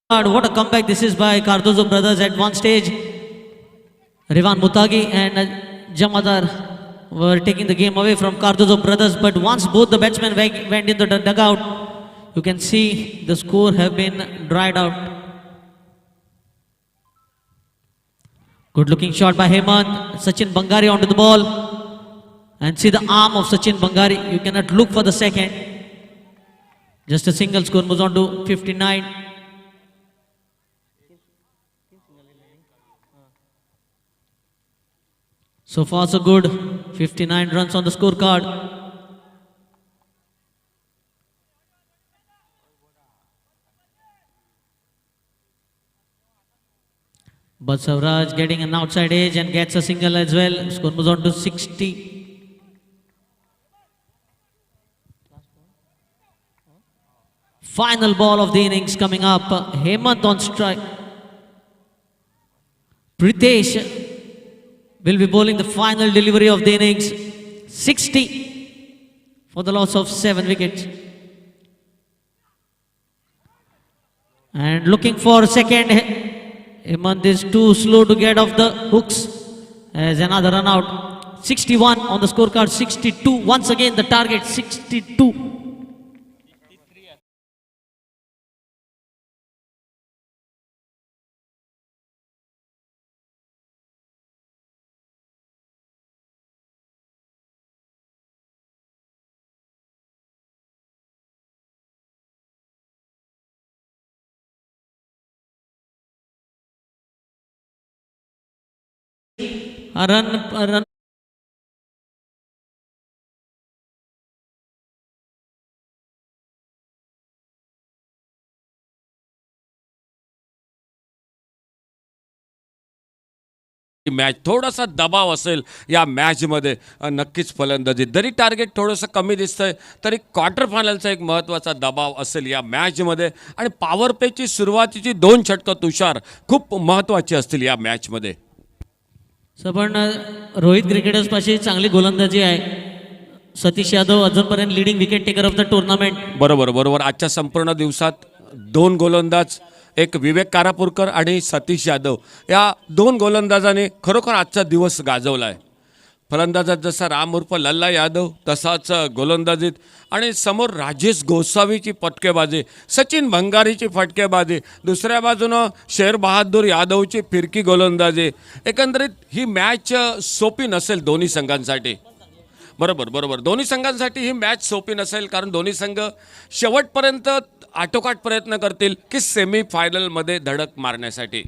What a comeback this is by Cardozo brothers at one stage. Rivan Mutagi and Jamadar were taking the game away from Cardozo brothers, but once both the batsmen went into the dugout, you can see the score have been dried out. Good looking shot by Hemant. Sachin Bangari onto the ball. And see the arm of Sachin Bangari. You cannot look for the second. Just a single score moves on to 59. So far so good. 59 runs on the scorecard. But Savraj getting an outside edge and gets a single as well. Score moves on to 60. Final ball of the innings coming up. Hemant on strike. Pritesh will be bowling the final delivery of the innings. 60 for the loss of 7 wickets. And looking for second. Hemant is too slow to get off the hooks as another run out. 61 on the scorecard, 62. Once again the target, 62. A run. Match थोडासा दबाव असेल या मॅचमध्ये नक्कीच फलंदाजी जरी target थोडंसं कमी दिसतंय तरी क्वार्टर फायनलचा एक महत्त्वाचा दबाव असेल या मॅचमध्ये आणि पॉवर प्लेची सुरुवातीची 2 षटकं तुषार खूप महत्त्वाची असतील या मॅचमध्ये. पण रोहित क्रिकेटर्स पाशी चांगली गोलंदाजी आहे. सतीश यादव अजूनपर्यंत leading wicket taker of the tournament. बरोबर आजच्या संपूर्ण दिवसात 2 गोलंदाज, एक विवेक कारापूरकर आणि सतीश यादव या 2 गोलंदाजांनी खरोखर आजचा दिवस गाजवला आहे. फलंदाजात जसा राम उर्फ लल्ला यादव तसाच गोलंदाजीत आणि समोर राजेश गोसावीची फटकेबाजी, सचिन भंगारीची फटकेबाजी, दुसऱ्या बाजूनं शेर बहादूर यादवची फिरकी गोलंदाजी. एकंदरीत ही मॅच सोपी नसेल दोन्ही संघांसाठी. बरोबर दोन्ही संघांसाठी ही मॅच सोपी नसेल कारण दोन्ही संघ शेवटपर्यंत आटोकाट प्रयत्न करतील की सेमी फायनलमध्ये धडक मारण्यासाठी.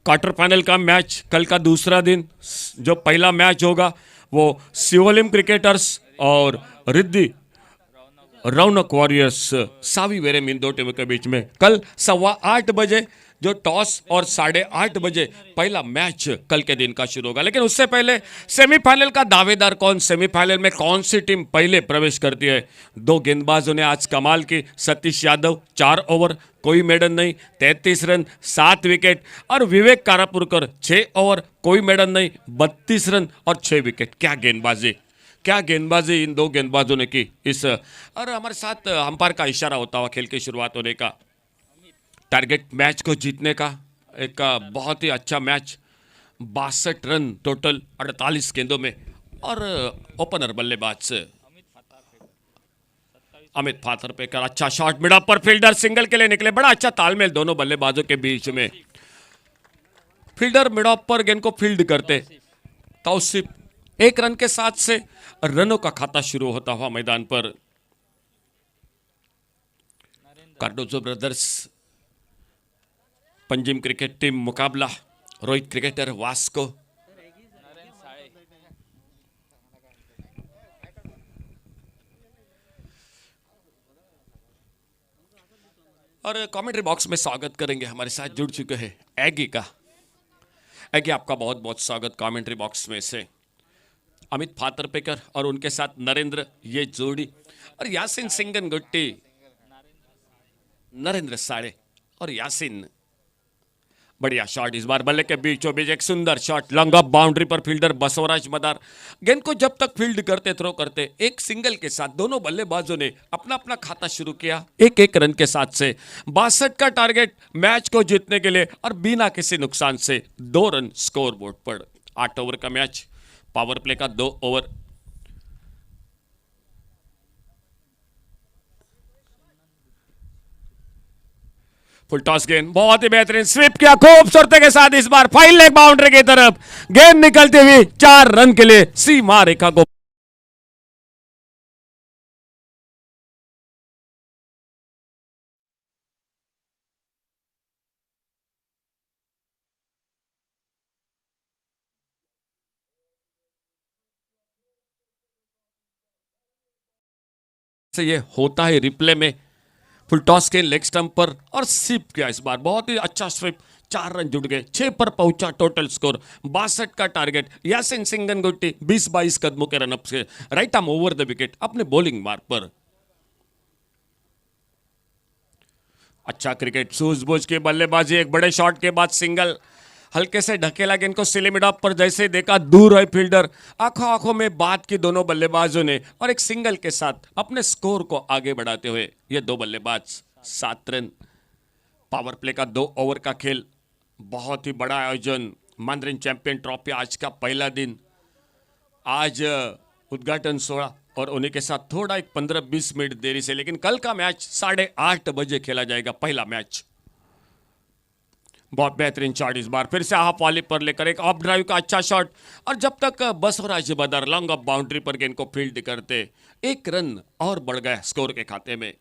क्वार्टर फाइनल का मैच कल का दूसरा दिन, जो पहला मैच होगा वो शिवलिम क्रिकेटर्स और रिद्धि रौनक वॉरियर्स सावी वेरेम इन 2 टीमों के बीच में कल 8:15 बजे जो टॉस और 8:30 बजे पहला मैच कल के दिन का शुरू होगा. लेकिन उससे पहले सेमीफाइनल का दावेदार कौन, सेमीफाइनल में कौन सी टीम पहले प्रवेश करती है. 2 गेंदबाजों ने आज कमाल की. सतीश यादव 4 ओवर कोई मेडन नहीं, 33 रन 7 विकेट, और विवेक कारापुरकर 6 ओवर कोई मेडन नहीं, 32 रन और 6 विकेट. क्या गेंदबाजी इन 2 गेंदबाजों ने की. और हमारे साथ अंपायर का इशारा होता हुआ खेल की शुरुआत होने का. टारगेट मैच को जीतने का एक बहुत ही अच्छा मैच। 62 रन टोटल 48 गेंदों में। और ओपनर बल्लेबाज से अमित फातर्पेकर, अच्छा शॉट मिड ऑफ पर, फील्डर सिंगल के लिए निकले। बड़ा अच्छा तालमेल दोनों बल्लेबाजों के बीच में। फील्डर मिड ऑफ पर गेंद को फील्ड करते। तौसीफ 1 रन के साथ से रनों का खाता शुरू होता हुआ मैदान पर। Cardozo brothers Panjim cricket team मुकाबला रोहित क्रिकेटर वास्को। और कमेंट्री बॉक्स में स्वागत करेंगे, हमारे साथ जुड़ चुके हैं एगी का। एगी, आपका बहुत बहुत स्वागत कमेंट्री बॉक्स में से। अमित फातर्पेकर और उनके साथ नरेंद्र, ये जोड़ी। और यासिन सिंगनगुट्टी, नरेंद्र साड़े और यासिन। बढ़िया शॉट इस बार बल्ले के बीचों बीच, एक सुंदर शॉट लॉन्ग ऑफ बाउंड्री पर। फील्डर बसवराज मदार गेंद को जब तक फील्ड करते थ्रो करते, एक सिंगल के साथ दोनों बल्लेबाजों ने अपना अपना खाता शुरू किया 1-1 रन के साथ से। 62 का टारगेट मैच को जीतने के लिए और बिना किसी नुकसान से 2 रन स्कोर बोर्ड पर। 8 ओवर का मैच, पावर प्ले का 2 ओवर। फुल टॉस गेंद, बहुत ही बेहतरीन स्वीप किया खूबसूरती के साथ। इस बार फाइन लेग बाउंड्री की तरफ गेंद निकलती हुई 4 रन के लिए सीमा रेखा को। से ये होता है रिप्ले में। फुल टॉस के लेग स्टंप पर और स्वीप किया। इस बार बहुत ही अच्छा स्वीप, 4 रन जुड़ गए। 6 पर पहुंचा टोटल स्कोर। 62 का टारगेट। यासिन सिंगनगुट्टी 20-22 कदमों के रनअप से right arm over the wicket अपने बॉलिंग मार्क पर। अच्छा क्रिकेट, सूझबूझ की बल्लेबाजी। एक बड़े शॉट के बाद सिंगल, हल्के से ढकेला गेंद को सिले मिड ऑफ पर। जैसे देखा दूर है फील्डर, आंखों आंखों में बात की दोनों बल्लेबाजों ने और एक सिंगल के साथ अपने स्कोर को आगे बढ़ाते हुए ये 2 बल्लेबाज 7 रन। पावर प्ले का 2 ओवर का खेल। बहुत ही बड़ा आयोजन, मांद्रिन चैंपियन ट्रॉफी, आज का पहला दिन। आज उद्घाटन 16 और उन्हीं के साथ थोड़ा एक 15-20 मिनट देरी से, लेकिन कल का मैच 8:30 बजे खेला जाएगा, पहला मैच। बहुत बेहतरीन शॉट इस बार फिर से हाफ वाली पर लेकर, एक ऑफ ड्राइव का अच्छा शॉट। और जब तक बसवराज बदर लॉन्ग ऑफ बाउंड्री पर गेंद को फील्ड करते, 1 रन और बढ़ गया स्कोर के खाते में।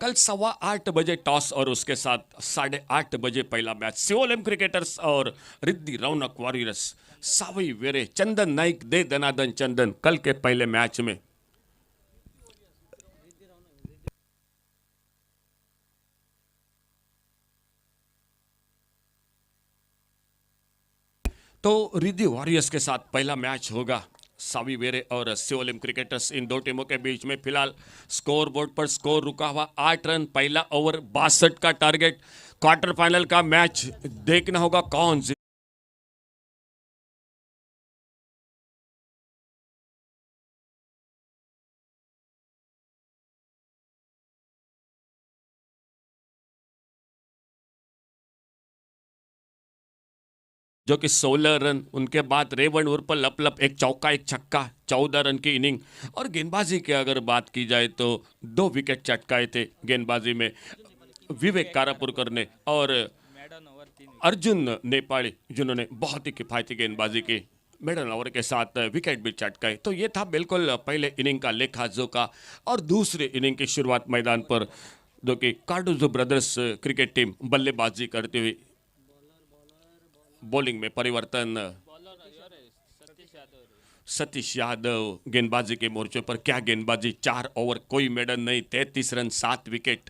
कल 8:15 बजे टॉस और उसके साथ 8:30 बजे पहला मैच। सिओलम क्रिकेटर्स और रिद्धि रौनक वॉरियर्स, सावी वेरे, चंदन नाइक, दे दनादन चंदन कल के पहले मैच में। तो रिद्धि वॉरियर्स के साथ पहला मैच होगा सावी वेरे और सिओलम क्रिकेटर्स, इन 2 टीमों के बीच में। फिलहाल स्कोर बोर्ड पर स्कोर रुका हुआ 8 रन, पहला ओवर 62 का टारगेट। क्वार्टर फाइनल का मैच देखना होगा कौन सी जो कि 16 रन, उनके बाद रेवन उर्फ लप एक चौका एक छक्का, 14 रन की इनिंग। और गेंदबाजी की अगर बात की जाए तो 2 विकेट चटकाए थे गेंदबाजी में विवेक कारापुरकर ने और अर्जुन नेपाली, जिन्होंने बहुत ही किफायती गेंदबाजी की। मिडल ओवर के साथ विकेट भी चटकाए। तो ये था बिल्कुल पहले इनिंग का लेखा जोखा। और दूसरे इनिंग की शुरुआत मैदान पर, जो कि कार्डोजो ब्रदर्स क्रिकेट टीम बल्लेबाजी करती हुई। बॉलिंग में परिवर्तन, सतीश यादव गेंदबाजी के मोर्चे पर। क्या गेंदबाजी, 4 ओवर कोई मेडन नहीं, 33 रन 7 विकेट।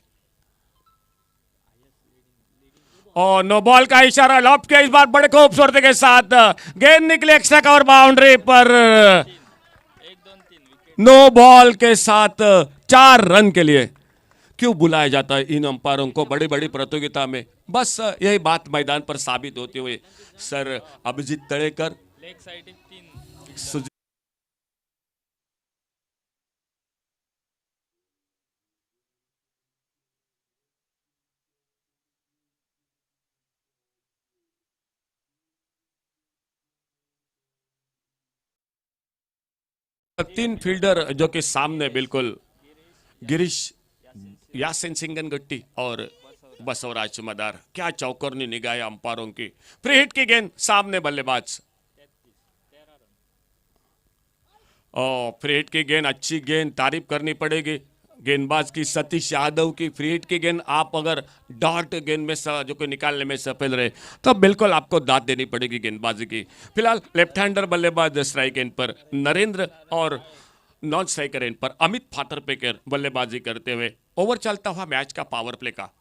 और नो बॉल का इशारा लॉफ्ट किया इस बार बड़े खूबसूरती के साथ। गेंद निकले एक्स्ट्रा कवर बाउंड्री पर। नो बॉल के साथ 4 रन के लिए। क्यों बुलाया जाता है इन अंपायरों को बड़ी बड़ी प्रतियोगिता में? बस यही बात मैदान पर साबित होते हुए सर अभिजीत तड़ेकर, तीन फील्डर जो कि सामने बिल्कुल गिरीश यासिन सिंगनगट्टी और बसवराज मदार। क्या चौकरनी निगाह है अंपायरों की। फ्री हिट की गेंद, सामने बल्लेबाज। फ्री हिट की गेंद, अच्छी गेंद, तारीफ करनी पड़ेगी गेंदबाज की सतीश यादव की। फ्री हिट की गेंद आप अगर डॉट गेंद में जो कोई निकालने में सफल रहे तो बिल्कुल आपको दाद देनी पड़ेगी गेंदबाजी की। फिलहाल लेफ्ट हैंडर बल्लेबाज स्ट्राइक एंड पर नरेंद्र और नॉन स्ट्राइकर एंड पर अमित फातर्पेकर बल्लेबाजी करते हुए। ओवर चलता हुआ मैच का पावर प्ले का।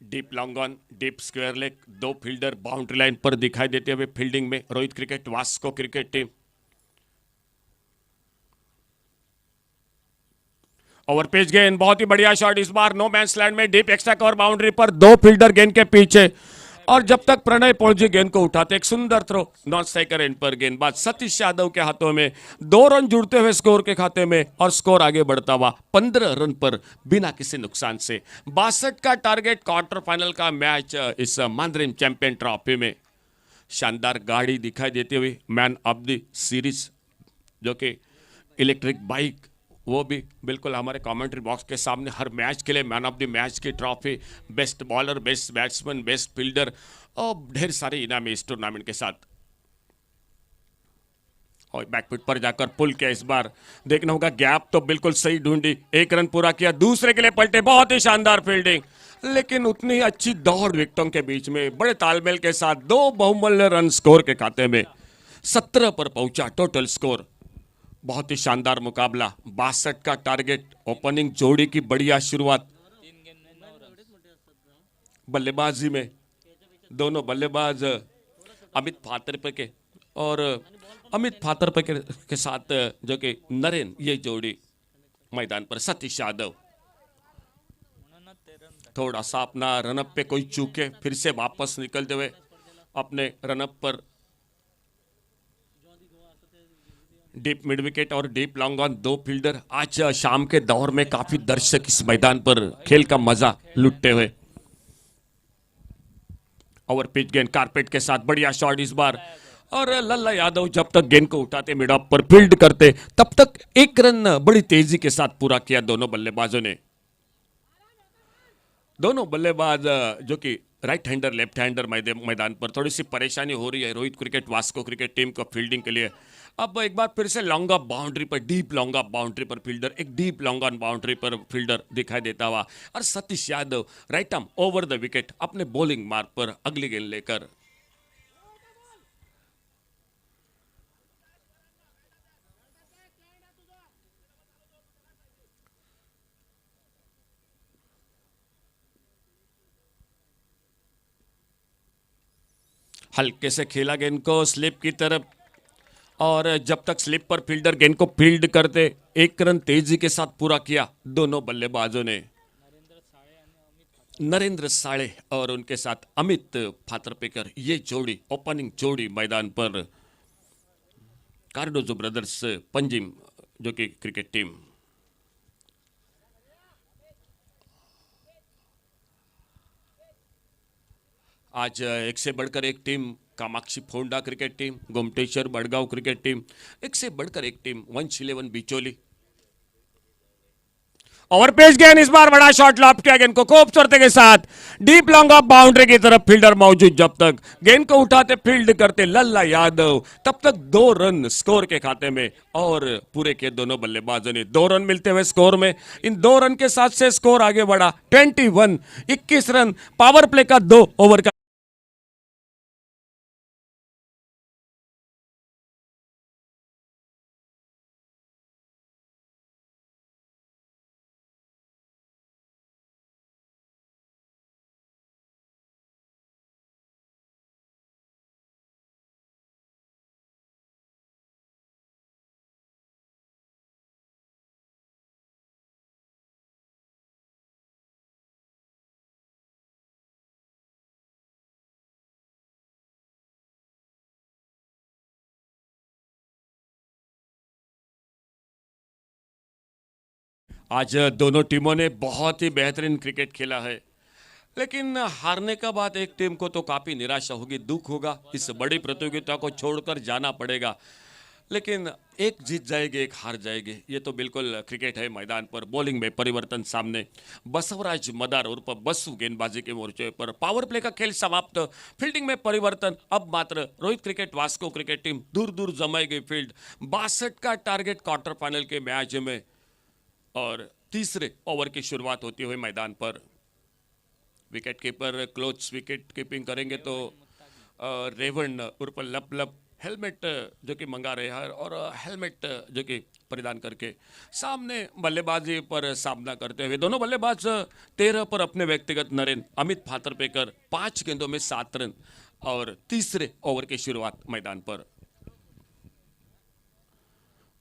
Deep long on, deep square leg, दो फील्डर बाउंड्री लाइन पर दिखाई देते हुए फील्डिंग में Rohit cricket Vasco cricket team. Over page गेंद, बहुत ही बढ़िया शॉट इस बार नो मैंस लैंड में, डीप एक्स्ट्रा कवर बाउंड्री पर, दो फील्डर गेंद के पीछे और जब तक प्रणय पौलजी गेंद को उठाते एक सुंदर थ्रो नॉन स्ट्राइकर एंड पर गेंदबाज सतीश यादव के हाथों में। 2 रन जुड़ते हुए स्कोर के खाते में और स्कोर आगे बढ़ता हुआ 15 रन पर बिना किसी नुकसान से। 62 का टारगेट क्वार्टर फाइनल का मैच इस मांद्रिम चैंपियन ट्रॉफी में। शानदार गाड़ी दिखाई देती हुई मैन ऑफ द सीरीज जो कि इलेक्ट्रिक बाइक, वो भी बिल्कुल हमारे कमेंट्री बॉक्स के सामने हर मैच के लिए मैन ऑफ द मैच की trophy, best bowler, best batsman, best fielder और ढेर सारे इनाम इस टूर्नामेंट के साथ। और बैकफुट पर जाकर पुल किया इस बार, देखना होगा गैप तो बिल्कुल सही ढूंढी, 1 रन पूरा किया, दूसरे के लिए पलटे, बहुत ही शानदार फील्डिंग, लेकिन उतनी ही अच्छी दौड़ विकेटों के बीच में बड़े तालमेल के साथ 2 बहुमूल्य रन स्कोर के खाते में। 17 पर पहुंचा टोटल स्कोर। बहुत ही शानदार मुकाबला। 62 का टारगेट, ओपनिंग जोड़ी की बढ़िया शुरुआत। बल्लेबाजी में दोनों बल्लेबाज अमित फातर्पेकर और अमित फातर्पेकर के साथ जो कि नरेन, ये जोड़ी मैदान पर। सतीश यादव थोड़ा सा अपना रनअप पे कोई चूके फिर से वापस निकलते हुए अपने रनअप पर। डीप मिड विकेट और डीप लॉन्ग ऑन, 2 फील्डर। आज शाम के दौर में काफी दर्शक इस मैदान पर खेल का मजा लुटते हुए। ओवर पिच गेंद कारपेट के साथ, बढ़िया शॉट इस बार और लल्ला यादव जब तक गेंद को उठाते, मिड ऑफ पर फील्ड करते, तब तक 1 रन बड़ी तेजी के साथ पूरा किया दोनों बल्लेबाजों ने। दोनों बल्लेबाज जो कि राइट हैंडर लेफ्ट हैंडर मैदान पर, थोड़ी सी परेशानी हो रही है Rohit cricket Vasco cricket team को फील्डिंग के लिए। अब एक बार फिर से लॉन्ग ऑफ बाउंड्री पर, डीप लॉन्ग ऑफ बाउंड्री पर फील्डर, एक डीप लॉन्ग ऑन बाउंड्री पर फील्डर दिखाई देता हुआ और Satish Yadav right arm over the wicket अपने बॉलिंग मार्क पर अगली गेंद लेकर। हल्के से खेला गेंद को स्लिप की तरफ और जब तक स्लिप पर फील्डर गेंद को फील्ड करते, 1 रन तेजी के साथ पूरा किया दोनों बल्लेबाजों ने। नरेंद्र साळे और उनके साथ अमित फातर्पेकर, ये जोड़ी ओपनिंग जोड़ी मैदान पर। कार्डोजो ब्रदर्स पंजिम जो कि क्रिकेट टीम। आज एक से बढ़कर एक team, Kamakshi Ponda cricket team, Gommateshwar Badgaon cricket team, एक से बढ़कर एक टीम, 111 बिचोली। ओवर पेज गेंद इस बार बड़ा शॉट लॉफ्ट किया गेंद को खूबसूरती के साथ डीप लॉन्ग ऑफ बाउंड्री की तरफ, फील्डर मौजूद, जब तक गेंद को उठाते फील्ड करते लल्ला यादव, तब तक 2 रन स्कोर के खाते में और पूरे के दोनों बल्लेबाजों ने 2 रन मिलते हुए स्कोर में। इन 2 रन के साथ से स्कोर आगे बढ़ा 21 रन। पावर प्ले का 2 ओवर का आज दोनों टीमों ने बहुत ही बेहतरीन क्रिकेट खेला है। लेकिन हारने का बाद एक टीम को तो काफी निराशा होगी, दुख होगा, इस बड़ी प्रतियोगिता को छोड़कर जाना पड़ेगा। लेकिन एक जीत जाएगी, एक हार जाएगी, ये तो बिल्कुल क्रिकेट है। मैदान पर बॉलिंग में परिवर्तन सामने, बसवराज मदार उर्फ बस्सू गेंदबाजी के मोर्चे पर। पावर प्ले का खेल समाप्त, फील्डिंग में परिवर्तन। अब मात्र Rohit cricket Vasco cricket team दूर दूर जमाएगी फील्ड। 62 का टारगेट क्वार्टर फाइनल के मैच में, और तीसरे ओवर की शुरुआत होती हुई मैदान पर। Wicket keeper close wicket keeping करेंगे तो रेवन उर्फ लप लप हेलमेट जो कि मंगा रहे हैं, और हेलमेट जो कि परिधान करके सामने बल्लेबाजी पर सामना करते हुए दोनों बल्लेबाज 13 पर अपने व्यक्तिगत नरेन। अमित फातर्पेकर 5 गेंदों में 7 रन, और तीसरे ओवर की शुरुआत मैदान पर।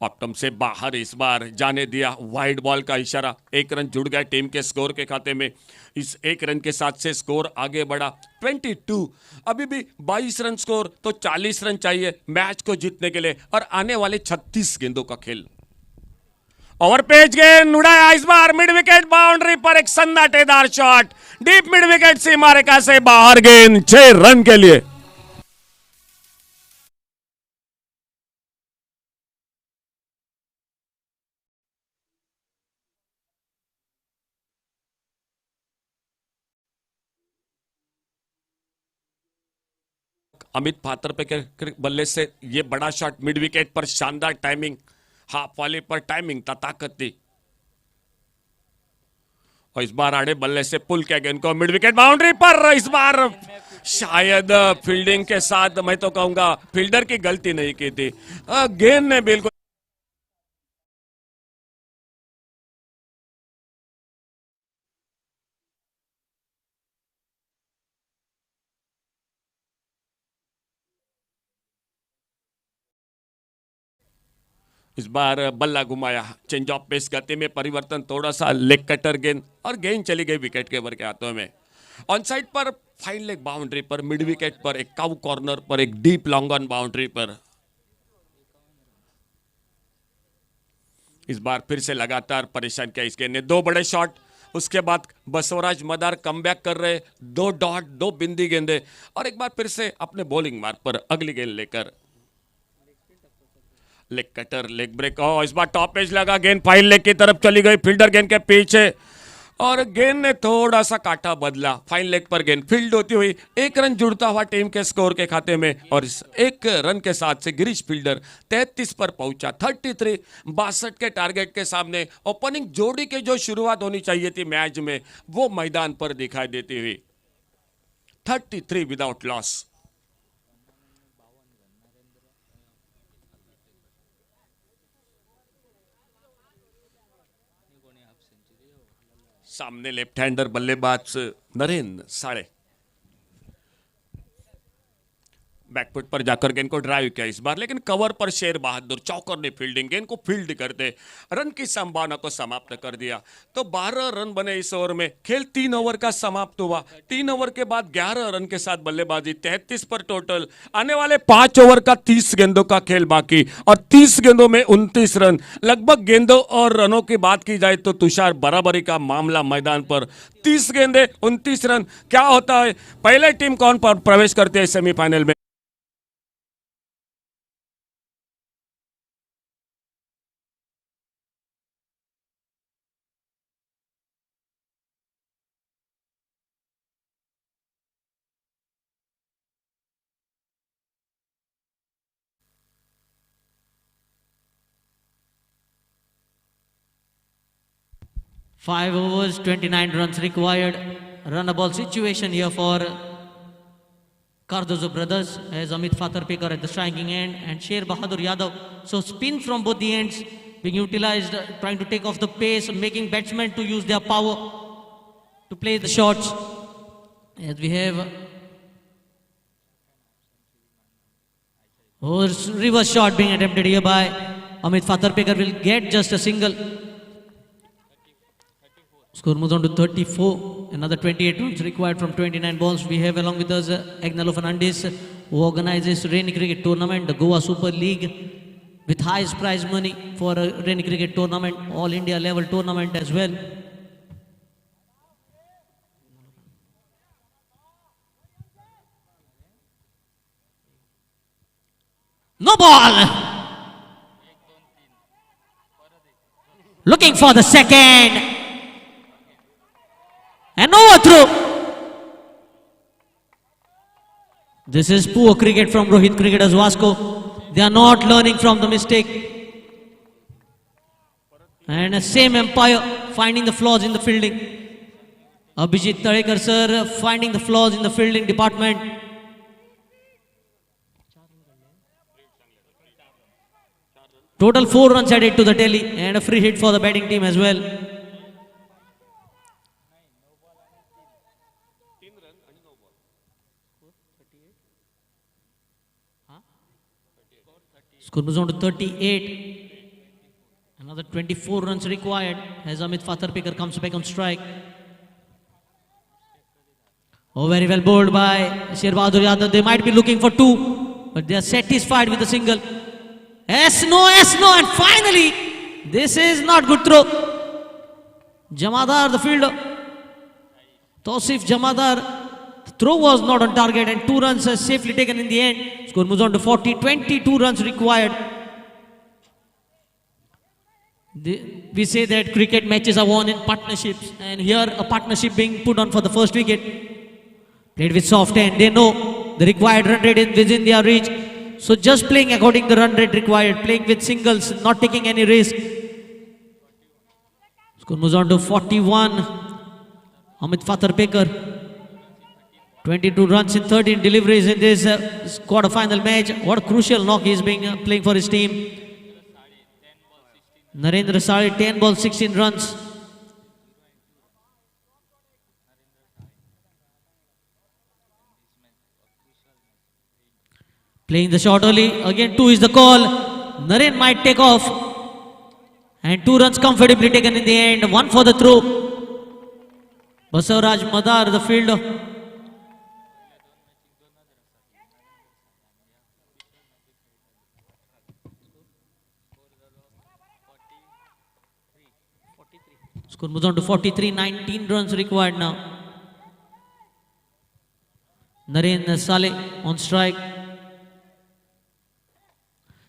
ऑप्टम से बाहर इस बार जाने दिया, वाइड बॉल का इशारा। 1 रन जुड़ गया टीम के स्कोर के खाते में। इस 1 रन के साथ से स्कोर आगे बढ़ा 22। अभी भी 22 रन स्कोर, तो 40 रन चाहिए मैच को जीतने के लिए, और आने वाले 36 गेंदों का खेल। ओवर पेज गेंद उड़ाया इस बार मिड विकेट बाउंड्री पर, एक सन्नाटेदार शॉट डीप मिड विकेट सीमा रेखा से बाहर, गेंद 6 रन के लिए। अमित फातर्पेकर के बल्ले से ये बड़ा शॉट मिड विकेट पर, शानदार टाइमिंग, हाफ वाले पर टाइमिंग था, ताकत थी। और इस बार आड़े बल्ले से पुल किया गेंद को मिड विकेट बाउंड्री पर। इस बार शायद फील्डिंग के साथ, मैं तो कहूंगा फील्डर की गलती नहीं की थी, गेंद ने बिल्कुल इस बार बल्ला घुमाया। चेंज ऑफ पेस, गति में परिवर्तन, थोड़ा सा लेग कटर गेंद, और गेंद चली गई विकेट कीपर के हाथों में। ऑन साइड पर फाइन लेग बाउंड्री पर, मिड विकेट पर, एक काउ कॉर्नर पर, एक डीप लॉन्ग ऑन बाउंड्री पर। इस बार फिर से लगातार परेशान किया इस गेंद ने। 2 बड़े शॉट, उसके बाद बसवराज मदार कमबैक कर रहे, 2 डॉट, 2 बिंदी गेंदे, और एक बार फिर से अपने बॉलिंग मार्ग पर अगली गेंद लेकर। लेग कटर, लेग ब्रेक, और इस बार टॉप एज लगा, गेंद फाइन लेग की तरफ चली गई, फील्डर गेंद के पीछे, और गेंद ने थोड़ा सा काटा बदला। फाइन लेग पर गेंद फील्ड होती हुई 1 रन जुड़ता हुआ टीम के स्कोर के खाते में, और इस 1 रन के साथ से गिरीश फील्डर 33 पर पहुंचा। 33, 62 के टारगेट के सामने ओपनिंग जोड़ी के जो शुरुआत होनी चाहिए थी मैच में, वो मैदान पर दिखाई देती हुई। 33 विदाउट लॉस। सामने लेफ्ट हैंडर बल्लेबाज नरेंद्र साड़े, बैकफुट पर जाकर गेंद को ड्राइव किया इस बार, लेकिन कवर पर शेर बहादुर चौकर ने फील्डिंग, गेंद को फील्ड करते रन की संभावना को समाप्त कर दिया। तो 12 रन बने इस ओवर में। खेल 3 ओवर का समाप्त हुआ। 3 ओवर के बाद 11 रन के साथ बल्लेबाजी, 33 पर टोटल। आने वाले 5 ओवर का 30 गेंदों का खेल बाकी, और 30 गेंदों में 29 रन। लगभग गेंदों और रनों की बात की जाए तो तुषार बराबरी का मामला मैदान पर। 30 गेंदे 29 रन, क्या होता है? पहले टीम कौन प्रवेश करते हैं सेमीफाइनल में? Five overs, 29 runs required. Run a ball situation here for Cardozo brothers, as Amit Fatarpekar at the striking end and Sher Bahadur Yadav. So spin from both the ends being utilized, trying to take off the pace, making batsmen to use their power to play the shots. As we have reverse shot being attempted here by Amit Fatarpekar, will get just a single. Score moves on to 34. Another 28 runs required from 29 balls. We have along with us Agnalo Fernandes, who organizes Rainy Cricket Tournament, the Goa Super League, with highest prize money for a Rainy Cricket Tournament, all India level tournament as well. No ball. Looking for the second. And overthrow. This is poor cricket from Rohit cricketers Vasco. They are not learning from the mistake. And the same umpire finding the flaws in the fielding. Abhijit Talekar sir finding the flaws in the fielding department. Total 4 runs added to the tally and a free hit for the batting team as well. Score moves on to 38. Another 24 runs required as Amit Fatharpekar comes back on strike. Oh, very well bowled by Sher Bahadur Yadav. They might be looking for 2, but they are satisfied with a single. Yes, no, and finally, this is not good throw. Jamadar, the fielder. Tausif Jamadar, throw was not on target and 2 runs are safely taken in the end. Score moves on to 40, 22 runs required. We say that cricket matches are won in partnerships, and here a partnership being put on for the first wicket. Played with soft hand. They know the required run rate is within their reach. So just playing according to the run rate required, playing with singles, not taking any risk. Score moves on to 41. Amit Fatharpekar, 22 runs in 13 deliveries in this quarter-final match. What a crucial knock he is being playing for his team. Narendra Sale, 10 balls, 16 runs. Playing the shot early. Again 2 is the call. Naren might take off. And 2 runs comfortably taken in the end. 1 for the throw. Basavaraj Madar, the fielder. Score moves on to 43. 19 runs required now. Narendra Sale on strike.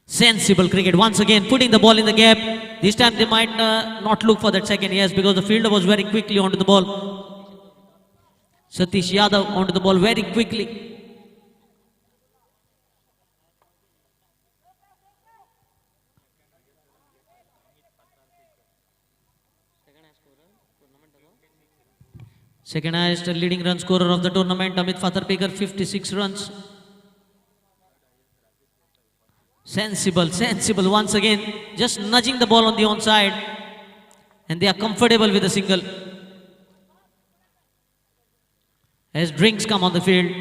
Sensible cricket once again, putting the ball in the gap. This time they might not look for that second, yes, because the fielder was very quickly onto the ball. Satish Yadav onto the ball very quickly. Second highest leading run scorer of the tournament, Amit Fatharpekar, 56 runs. Sensible once again, just nudging the ball on the onside, and they are comfortable with a single. As drinks come on the field.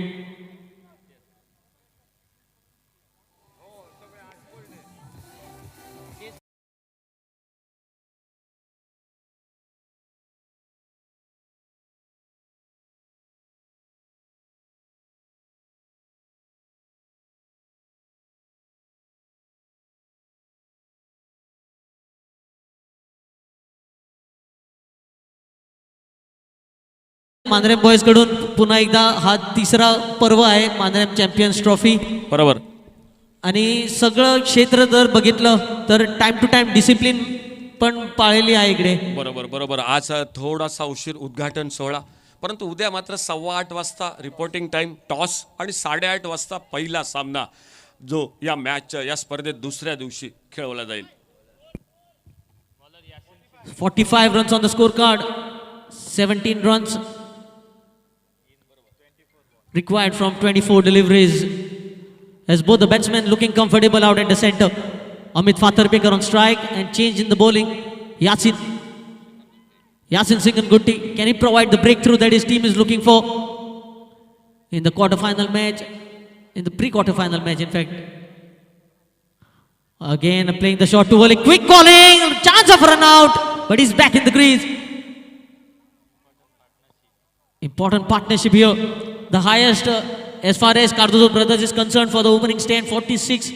Manjarem boys कडून पुन्हा एकदा हा तिसरा पर्व आहे मांजरेम champions trophy. बरोबर. आणि सगळं क्षेत्र जर बघितलं तर टाइम टू टाइम डिसिप्लिन पण पाळलेली आहे इकडे. बरोबर. आज थोडासा उशीर उद्घाटन सोहळा, परंतु उद्या मात्र 8:15 वाजता रिपोर्टिंग टाइम, टॉस आणि 8:30 वाजता पहिला सामना जो या मॅचच्या या स्पर्धेत दुसऱ्या दिवशी खेळवला जाईल. 45 runs on the scorecard, 17 runs required from 24 deliveries. As both the batsmen looking comfortable out at the center. Amit Fatharpekar on strike and change in the bowling. Yasin Singan-Gutti, can he provide the breakthrough that his team is looking for in the quarter-final match, in the pre-quarter-final match in fact. Again playing the shot too early, quick calling, chance of run out, but he's back in the crease. Important partnership here. The highest as far as Cardozo brothers is concerned for the opening stand, 46.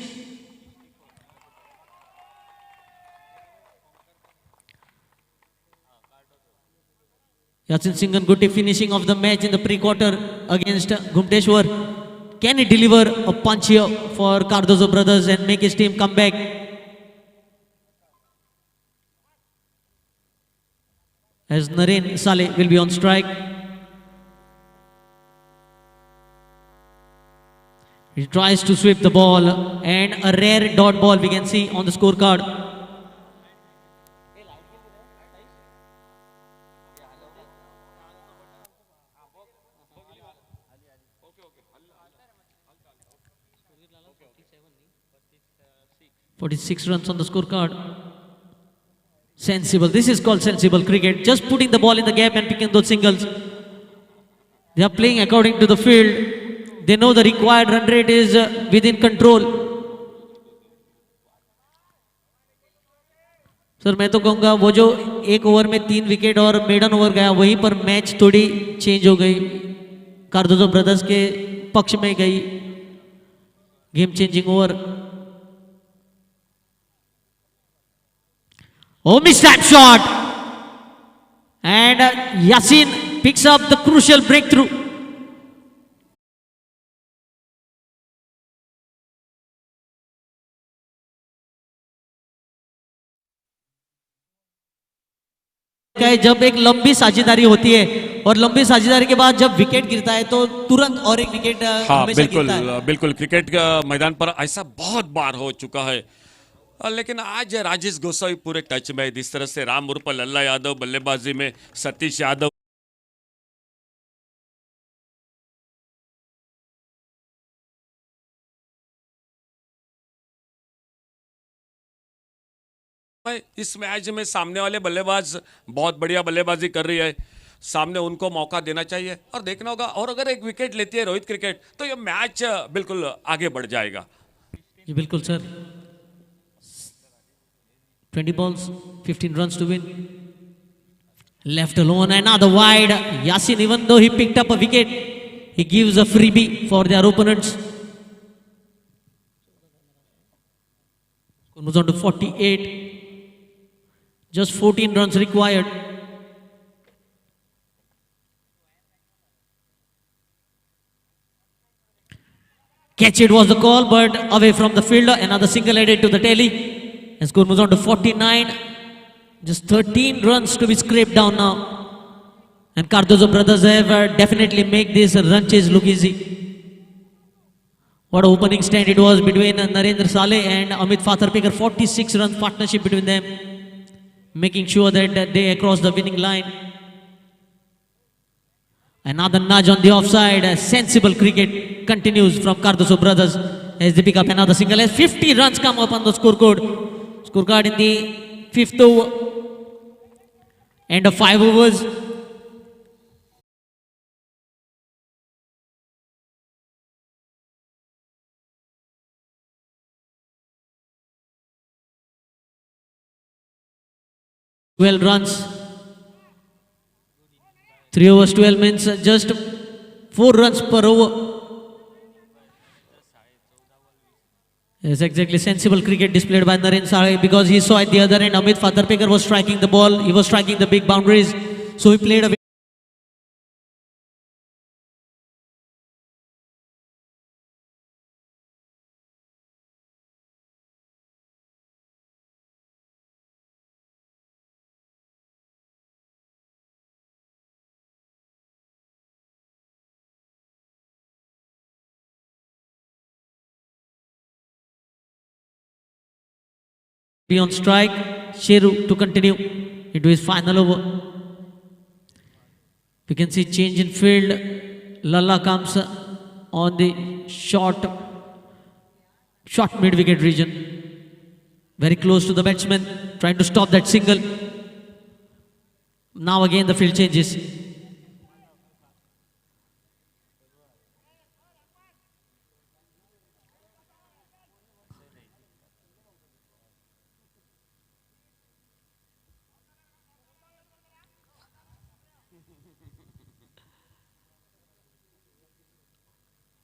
Yasin Singan-Gutti finishing of the match in the pre-quarter against Gumteshwar. Can he deliver a punch here for Cardozo brothers and make his team come back? As Naren Saleh will be on strike. He tries to sweep the ball and a rare dot ball we can see on the scorecard. "46 runs on the scorecard. Sensible. This is called sensible cricket. Just putting the ball in the gap and picking those singles. They are playing according to the field. They know the required run rate is within control. Sir मैं तो कहूँगा वो जो एक over में 3 wicket और maiden over गया वहीं पर मैच थोड़ी चेंज हो गई. कार्दोजो ब्रदर्स के पक्ष में गई game changing over. Oh, mistap shot, and Yasin picks up the crucial breakthrough. जब एक लंबी साझेदारी होती है और लंबी साझेदारी के बाद जब विकेट गिरता है तो तुरंत और एक विकेट हाँ हमेशा बिल्कुल गिरता है. बिल्कुल क्रिकेट का मैदान पर ऐसा बहुत बार हो चुका है. लेकिन आज राजेश गोसाई पूरे टच में है. जिस तरह से राम उर्फ लल्ला यादव बल्लेबाजी में, सतीश यादव इस मैच में सामने वाले बल्लेबाज बहुत बढ़िया बल्लेबाजी कर रही है. सामने उनको मौका देना चाहिए और देखना होगा. और अगर एक विकेट लेती है रोहित क्रिकेट तो ये मैच बिल्कुल आगे बढ़ जाएगा. जी बिल्कुल sir. 20 balls, 15 runs to win. Left alone, another wide. Yasin, even though he picked up a wicket, he gives a freebie for their opponents. Moves on to 48. Just 14 runs required. Catch it was the call, but away from the fielder. Another single headed to the telly. And score moves on to 49. Just 13 runs to be scraped down now. And Cardozo brothers have definitely make this run chase look easy. What an opening stand it was between Narendra Saleh and Amit Fatharpekar. 46 runs partnership between them. Making sure that they cross the winning line. Another nudge on the offside. Sensible cricket continues from Cardozo brothers as they pick up another single. As 50 runs come up on the scorecard in the 5th over. End of 5 overs. Twelve runs. 3 overs, 12 means just 4 runs per over. Yes, exactly. Sensible cricket displayed by Naren Saleh because he saw at the other end Amit Fatharpekar was striking the ball. He was striking the big boundaries. So he played a be on strike. Sheru to continue into his final over. We can see change in field. Lalla comes on the short mid-wicket region. Very close to the batsman, trying to stop that single. Now again the field changes.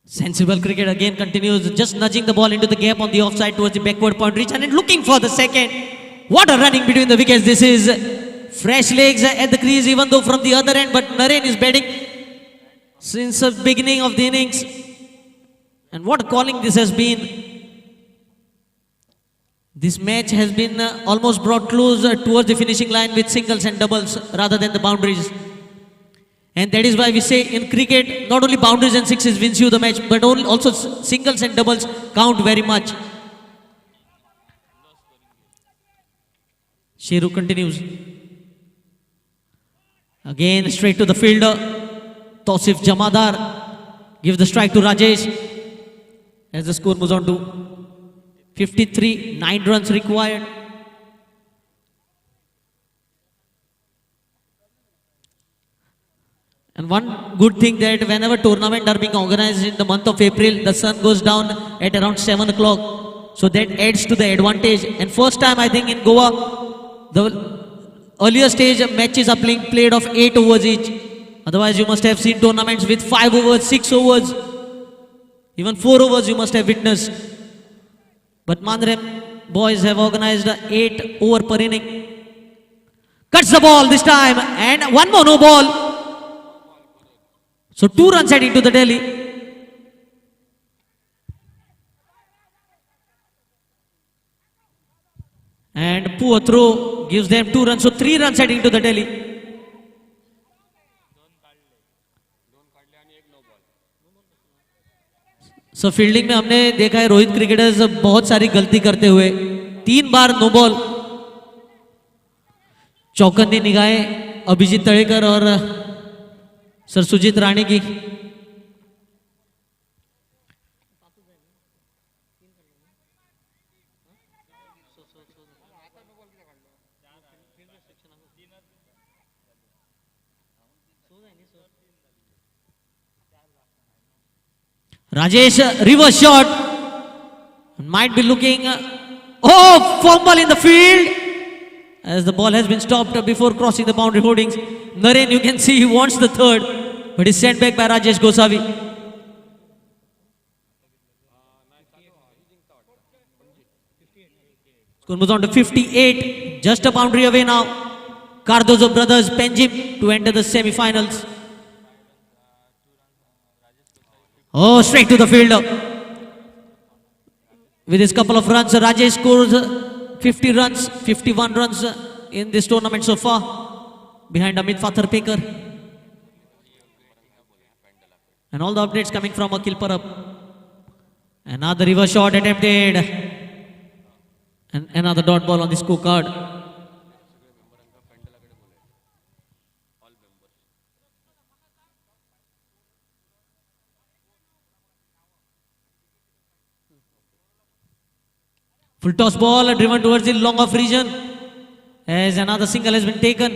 Sensible cricket again continues, just nudging the ball into the gap on the offside towards the backward point reach and looking for the second. What a running between the wickets this is. Fresh legs at the crease even though from the other end, but Naren is batting since the beginning of the innings. And what a calling this has been. This match has been almost brought close towards the finishing line with singles and doubles rather than the boundaries. And that is why we say in cricket, not only boundaries and sixes wins you the match, but also singles and doubles count very much. Sheru continues. Again, straight to the fielder. Tausif Jamadar gives the strike to Rajesh. As the score moves on to 53, 9 runs required. And one good thing that whenever tournaments are being organized in the month of April, the sun goes down at around 7 o'clock. So that adds to the advantage. And first time I think in Goa, the earlier stage matches are played of 8 overs each. Otherwise you must have seen tournaments with 5 overs, 6 overs. Even 4 overs you must have witnessed. But Mandrem boys have organized 8 over per inning. Cuts the ball this time and one more no ball. So 2 runs heading to the Delhi. And poor throw gives them 2 runs. So 3 runs heading to the Delhi. So fielding में हमने देखा है Rohit cricketers बहुत सारी गलती करते हुए 3 बार no ball चौकन्नी निगाहें अभिजीत तळेकर और सर सुजीत राणे की Rajesh reverse shot might be looking fumble in the field as the ball has been stopped before crossing the boundary holdings. Naren, you can see he wants the third, but is sent back by Rajesh Gosavi. Score moves on to 58, just a boundary away now. Cardozo brothers Penjim to enter the semi-finals. Oh, straight to the fielder. With his couple of runs, Rajesh scores 50 runs, 51 runs in this tournament so far, behind Amit Fatharpekar. And all the updates coming from Akil Parab. Another reverse shot attempted. And another dot ball on the scorecard. Full toss ball driven towards the long off region as another single has been taken.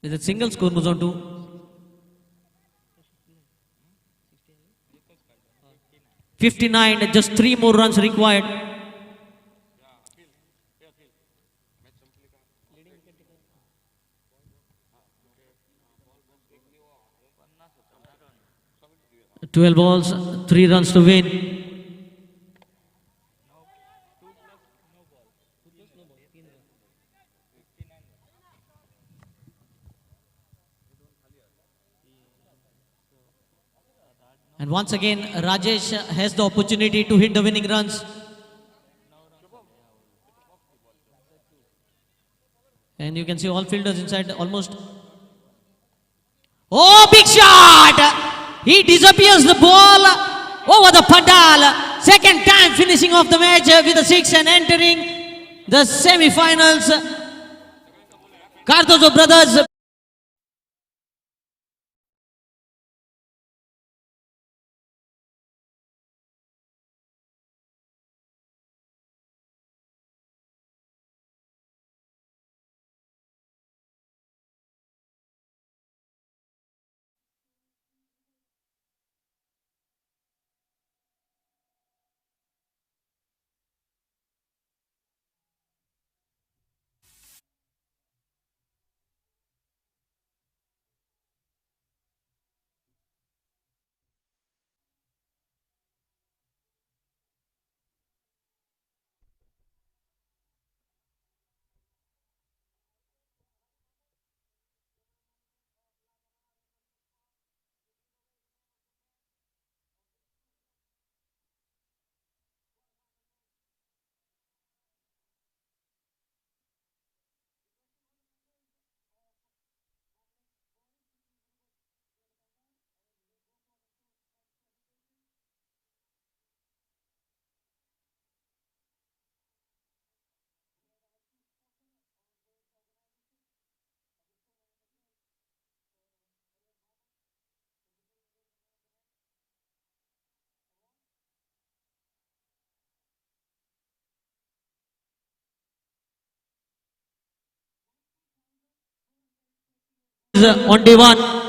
With a single score moves on to 59, just 3 more runs required. Twelve balls, 3 runs to win. And once again, Rajesh has the opportunity to hit the winning runs. And you can see all fielders inside almost. Oh, big shot! He disappears the ball over the Pandal. Second time finishing off the match with a 6 and entering the semi-finals. Cardozo brothers. on day one.